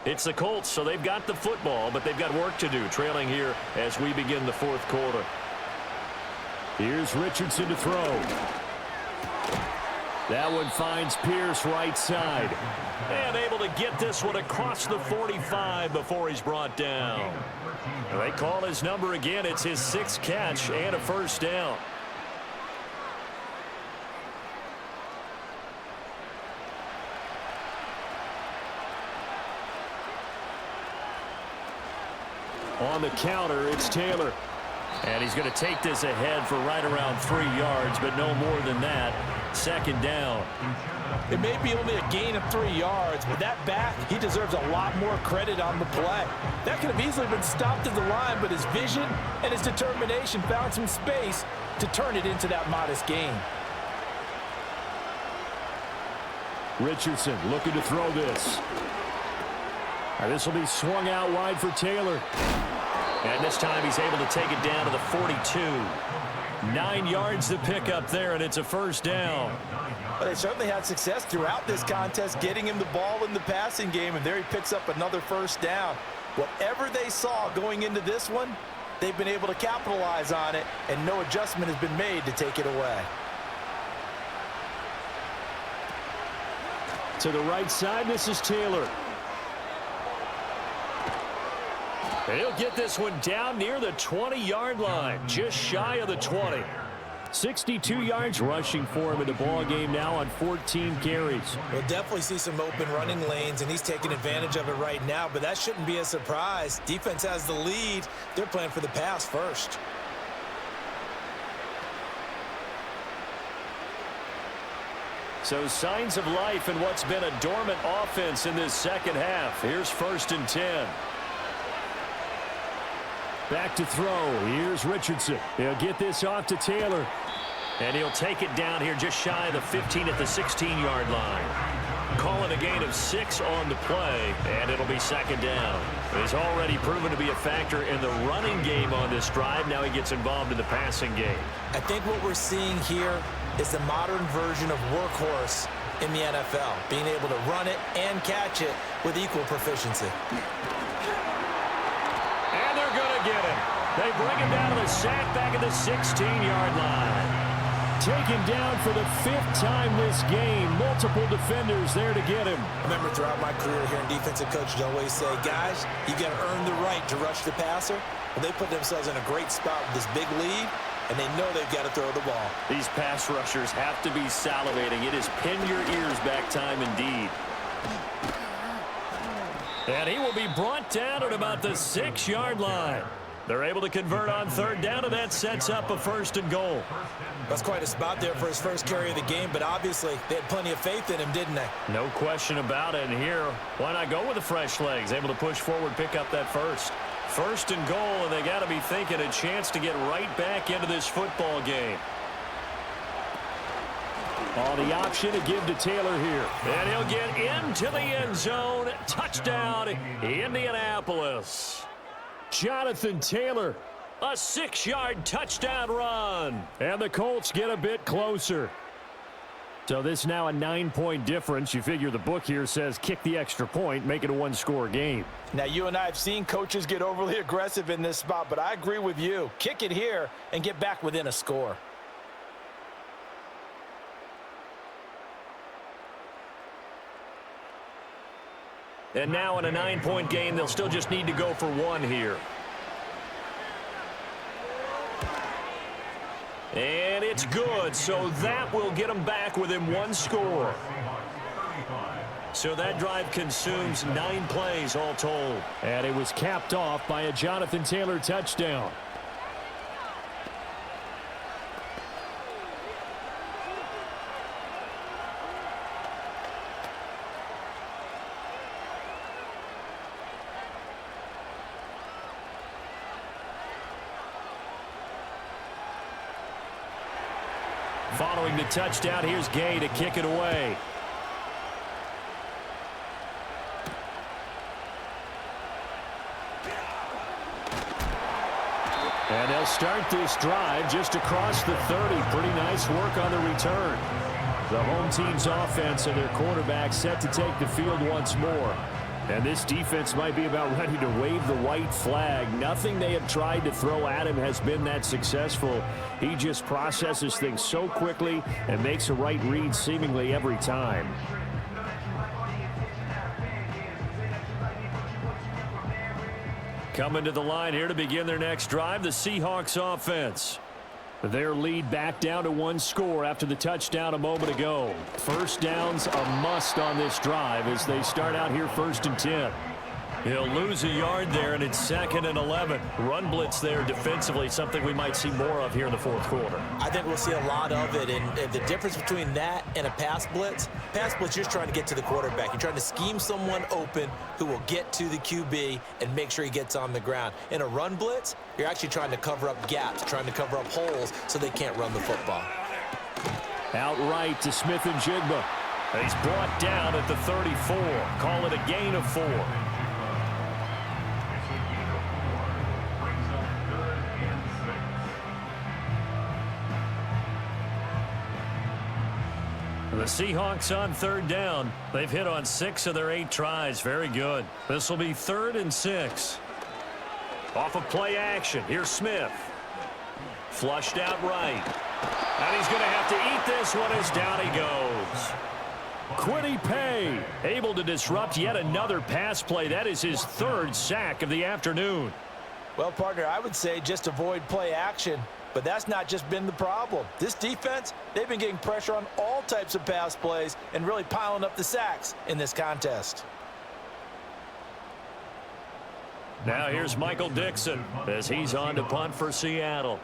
It's the Colts, so they've got the football, but they've got work to do, trailing here as we begin the fourth quarter. Here's Richardson to throw. That one finds Pierce right side. And able to get this one across the 45 before he's brought down. They call his number again. It's his 6th catch and a first down. On the counter, it's Taylor. And he's going to take this ahead for right around 3 yards, but no more than that. Second down. It may be only a gain of 3 yards, but that back, he deserves a lot more credit on the play. That could have easily been stopped at the line, but his vision and his determination found some space to turn it into that modest gain. Richardson looking to throw this. This will be swung out wide for Taylor. And this time he's able to take it down to the 42. 9 yards to pick up there, and it's a first down. Well, they certainly had success throughout this contest, getting him the ball in the passing game, and there he picks up another first down. Whatever they saw going into this one, they've been able to capitalize on it, and no adjustment has been made to take it away. To the right side, this is Taylor. He'll get this one down near the 20-yard line, just shy of the 20. 62 yards rushing for him in the ball game now on 14 carries. We'll definitely see some open running lanes, and he's taking advantage of it right now, but that shouldn't be a surprise. Defense has the lead. They're playing for the pass first. So signs of life in what's been a dormant offense in this second half. Here's 1st and 10. Back to throw. Here's Richardson. He'll get this off to Taylor. And he'll take it down here just shy of the 15 at the 16-yard line. Call it a gain of 6 on the play, and it'll be 2nd down. He's already proven to be a factor in the running game on this drive. Now he gets involved in the passing game. I think what we're seeing here is the modern version of workhorse in the NFL, being able to run it and catch it with equal proficiency. And they're going to get him. They bring him down to the sack back at the 16-yard line. Taken down for the 5th time this game. Multiple defenders there to get him. I remember throughout my career here in defensive coaches always say, guys, you got to earn the right to rush the passer. Well, they put themselves in a great spot with this big lead, and they know they've got to throw the ball. These pass rushers have to be salivating. It is pin your ears back time indeed. And he will be brought down at about the 6-yard line. They're able to convert on 3rd down, and that sets up a 1st and goal. That's quite a spot there for his first carry of the game, but obviously they had plenty of faith in him, didn't they? No question about it. And here, why not go with the fresh legs? Able to push forward, pick up that first. 1st and goal, and they got to be thinking a chance to get right back into this football game. On the option to give to Taylor here. And he'll get into the end zone. Touchdown, Indianapolis. Jonathan Taylor. A 6-yard touchdown run. And the Colts get a bit closer. So this is now a 9-point difference. You figure the book here says kick the extra point, make it a 1-score game. Now, you and I have seen coaches get overly aggressive in this spot, but I agree with you. Kick it here and get back within a score. And now in a 9-point game, they'll still just need to go for 1 here. And it's good, so that will get them back within 1 score. So that drive consumes 9 plays all told. And it was capped off by a Jonathan Taylor touchdown. Following the touchdown, here's Gay to kick it away. And they'll start this drive just across the 30. Pretty nice work on the return. The home team's offense and their quarterback set to take the field once more. And this defense might be about ready to wave the white flag. Nothing they have tried to throw at him has been that successful. He just processes things so quickly and makes a right read seemingly every time. Coming to the line here to begin their next drive, the Seahawks offense. Their lead back down to 1 score after the touchdown a moment ago. First down's a must on this drive as they start out here 1st and 10. He'll lose a yard there, and it's 2nd and 11. Run blitz there defensively, something we might see more of here in the 4th quarter. I think we'll see a lot of it, and the difference between that and a pass blitz, you're just trying to get to the quarterback. You're trying to scheme someone open who will get to the QB and make sure he gets on the ground. In a run blitz, you're actually trying to cover up gaps, trying to cover up holes so they can't run the football. Outright to Smith and Jigba. He's brought down at the 34. Call it a gain of 4. The Seahawks on 3rd down. They've hit on 6 of their 8 tries. Very good. This will be 3rd and 6. Off of play action. Here's Smith. Flushed out right. And he's going to have to eat this one as down he goes. Quiddy Pay able to disrupt yet another pass play. That is his 3rd sack of the afternoon. Well, partner, I would say just avoid play action But that's not just been the problem. This defense, they've been getting pressure on all types of pass plays and really piling up the sacks in this contest. Now here's Michael Dixon as he's on to punt for Seattle.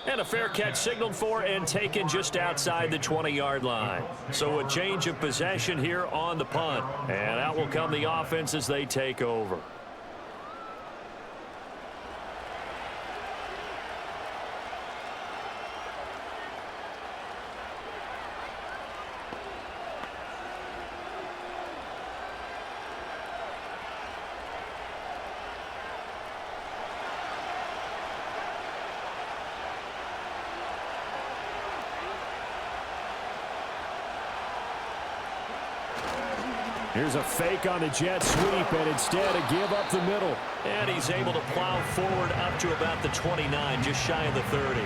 And a fair catch signaled for and taken just outside the 20-yard line. So a change of possession here on the punt. And out will come the offense as they take over. Here's a fake on the jet sweep, and instead a give up the middle. And he's able to plow forward up to about the 29, just shy of the 30.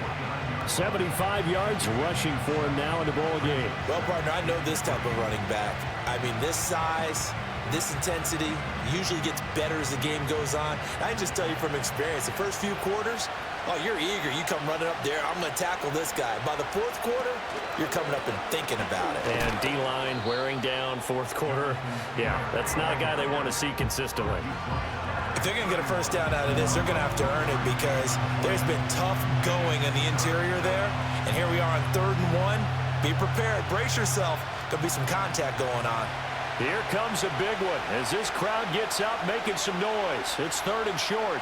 75 yards rushing for him now in the ball game. Well, partner, I know this type of running back. I mean, this size, this intensity usually gets better as the game goes on. I can just tell you from experience, the first few quarters, oh, you're eager. You come running up there, I'm going to tackle this guy. By the fourth quarter, you're coming up and thinking about it. And D-line wearing down fourth quarter. Yeah, that's not a guy they want to see consistently. If they're going to get a first down out of this, they're going to have to earn it because there's been tough going in the interior there. And here we are on 3rd and 1. Be prepared. Brace yourself. There'll be some contact going on. Here comes a big one as this crowd gets up making some noise. It's 3rd and short.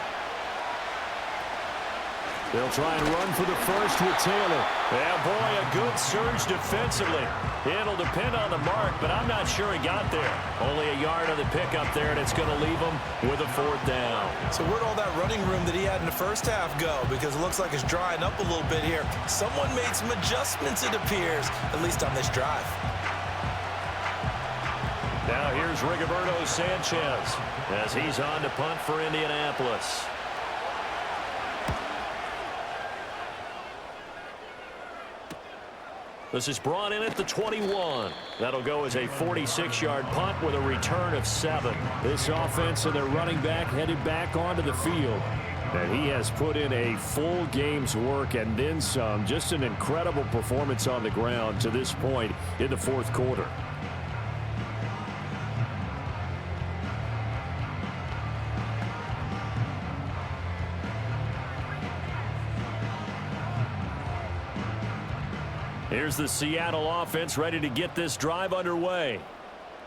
They'll try and run for the first with Taylor. Yeah, boy, a good surge defensively. It'll depend on the mark, but I'm not sure he got there. Only a yard on the pickup there, and it's going to leave him with a 4th down. So where'd all that running room that he had in the first half go? Because it looks like it's drying up a little bit here. Someone made some adjustments, it appears, at least on this drive. Now here's Rigoberto Sanchez as he's on to punt for Indianapolis. This is brought in at the 21. That'll go as a 46-yard punt with a return of 7. This offense and their running back headed back onto the field. And he has put in a full game's work and then some. Just an incredible performance on the ground to this point in the 4th quarter. Here's the Seattle offense ready to get this drive underway.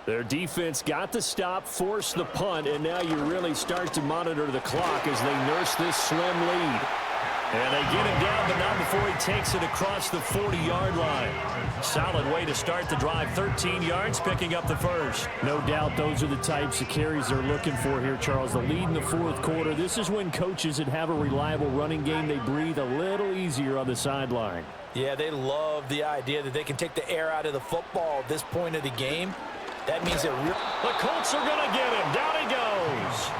Their defense got the stop, forced the punt, and now you really start to monitor the clock as they nurse this slim lead. And they get him down, but not before he takes it across the 40-yard line. Solid way to start the drive. 13 yards, picking up the first. No doubt those are the types of carries they're looking for here, Charles. The lead in the 4th quarter. This is when coaches that have a reliable running game, they breathe a little easier on the sideline. Yeah, they love the idea that they can take the air out of the football at this point of the game. That means that the Colts are going to get him. Down he goes.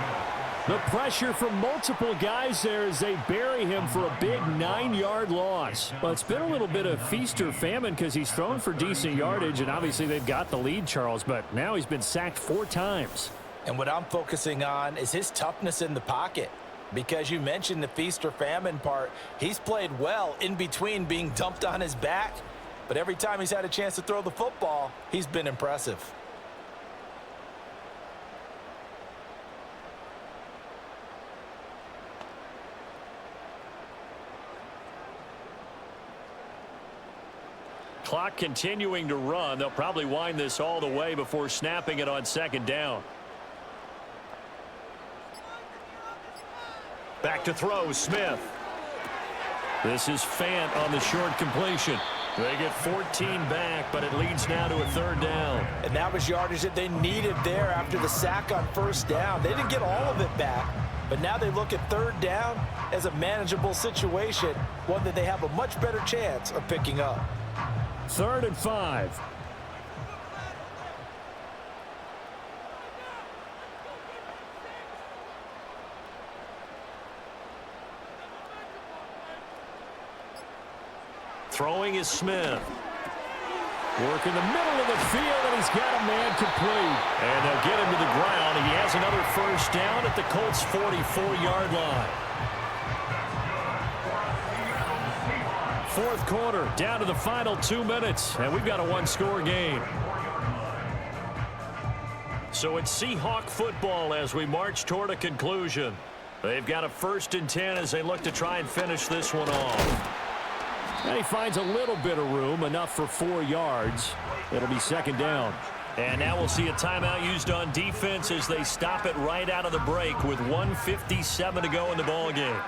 The pressure from multiple guys there as they bury him for a big 9-yard loss. Well, it's been a little bit of feast or famine because he's thrown for decent yardage, and obviously they've got the lead, Charles, but now he's been sacked 4 times. And what I'm focusing on is his toughness in the pocket. Because you mentioned the feast or famine part, he's played well in between being dumped on his back. But every time he's had a chance to throw the football, he's been impressive. Clock continuing to run. They'll probably wind this all the way before snapping it on 2nd down. Back to throw, Smith. This is Fant on the short completion. They get 14 back, but it leads now to a 3rd down. And that was yardage that they needed there after the sack on 1st down. They didn't get all of it back, but now they look at 3rd down as a manageable situation, one that they have a much better chance of picking up. 3rd and 5. Throwing is Smith. Work in the middle of the field, and he's got a man complete. And they'll get him to the ground. He has another first down at the Colts' 44-yard line. Fourth quarter, down to the final 2 minutes, and we've got a one-score game. So it's Seahawk football as we march toward a conclusion. They've got a 1st and 10 as they look to try and finish this one off. And he finds a little bit of room, enough for 4 yards. It'll be 2nd down. And now we'll see a timeout used on defense as they stop it right out of the break with 1:57 to go in the ballgame.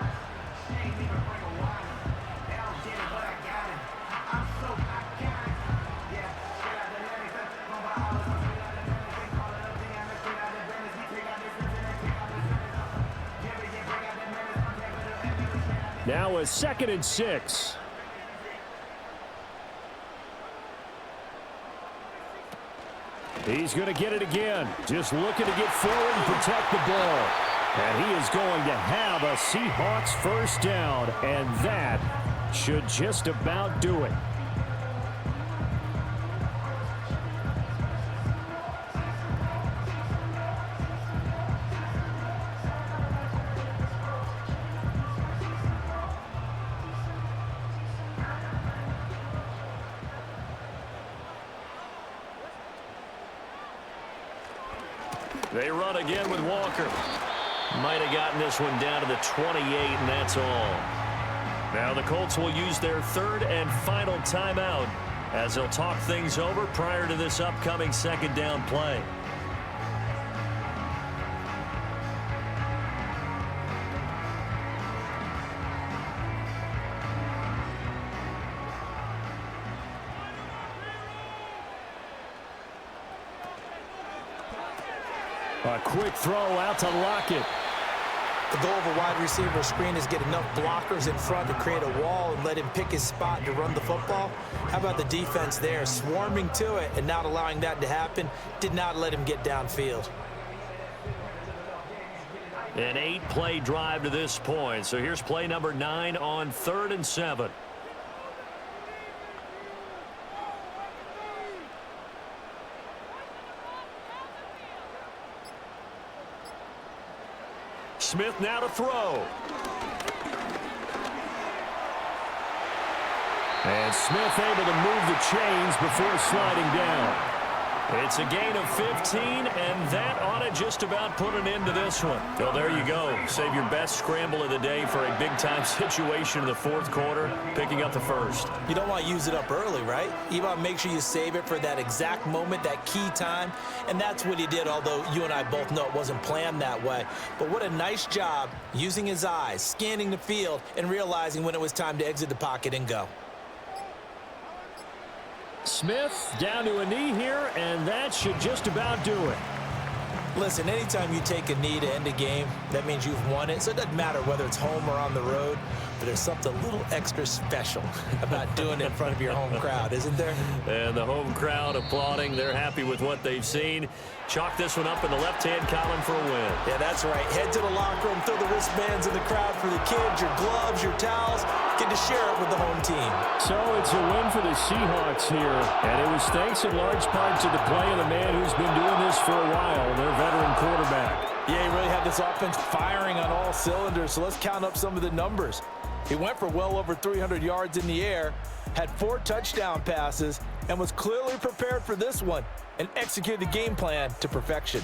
Now a 2nd and 6. He's going to get it again. Just looking to get forward and protect the ball. And he is going to have a Seahawks first down. And that should just about do it. They run again with Walker. Might have gotten this one down to the 28, and that's all. Now the Colts will use their 3rd and final timeout as they'll talk things over prior to this upcoming 2nd down play. A quick throw out to Lockett. The goal of a wide receiver screen is get enough blockers in front to create a wall and let him pick his spot to run the football. How about the defense there, swarming to it and not allowing that to happen? Did not let him get downfield. An 8-play drive to this point. So here's play number 9 on 3rd and 7. Smith now to throw. And Smith able to move the chains before sliding down. It's a gain of 15, and that ought to just about put an end to this one. Well, there you go. Save your best scramble of the day for a big-time situation in the 4th quarter, picking up the 1st. You don't want to use it up early, right? You want to make sure you save it for that exact moment, that key time, and that's what he did, although you and I both know it wasn't planned that way. But what a nice job using his eyes, scanning the field, and realizing when it was time to exit the pocket and go. Smith down to a knee here, and that should just about do it. Listen, anytime you take a knee to end a game, that means you've won it. So it doesn't matter whether it's home or on the road, but there's something a little extra special about doing it in front of your home crowd, isn't there? And the home crowd applauding. They're happy with what they've seen. Chalk this one up in the left-hand column for a win. Yeah, that's right. Head to the locker room, throw the wristbands in the crowd for the kids, your gloves, your towels. Get to share it with the home team. So it's a win for the Seahawks here, and it was thanks in large part to the play of the man who's been doing this for a while, their veteran quarterback. Yeah, he really had this offense firing on all cylinders, so let's count up some of the numbers. He went for well over 300 yards in the air, had 4 touchdown passes, and was clearly prepared for this one and executed the game plan to perfection.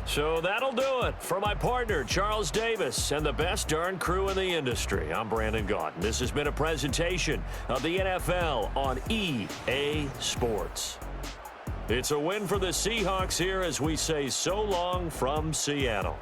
So that'll do it for my partner, Charles Davis, and the best darn crew in the industry. I'm Brandon Gaudin. This has been a presentation of the NFL on EA Sports. It's a win for the Seahawks here as we say so long from Seattle.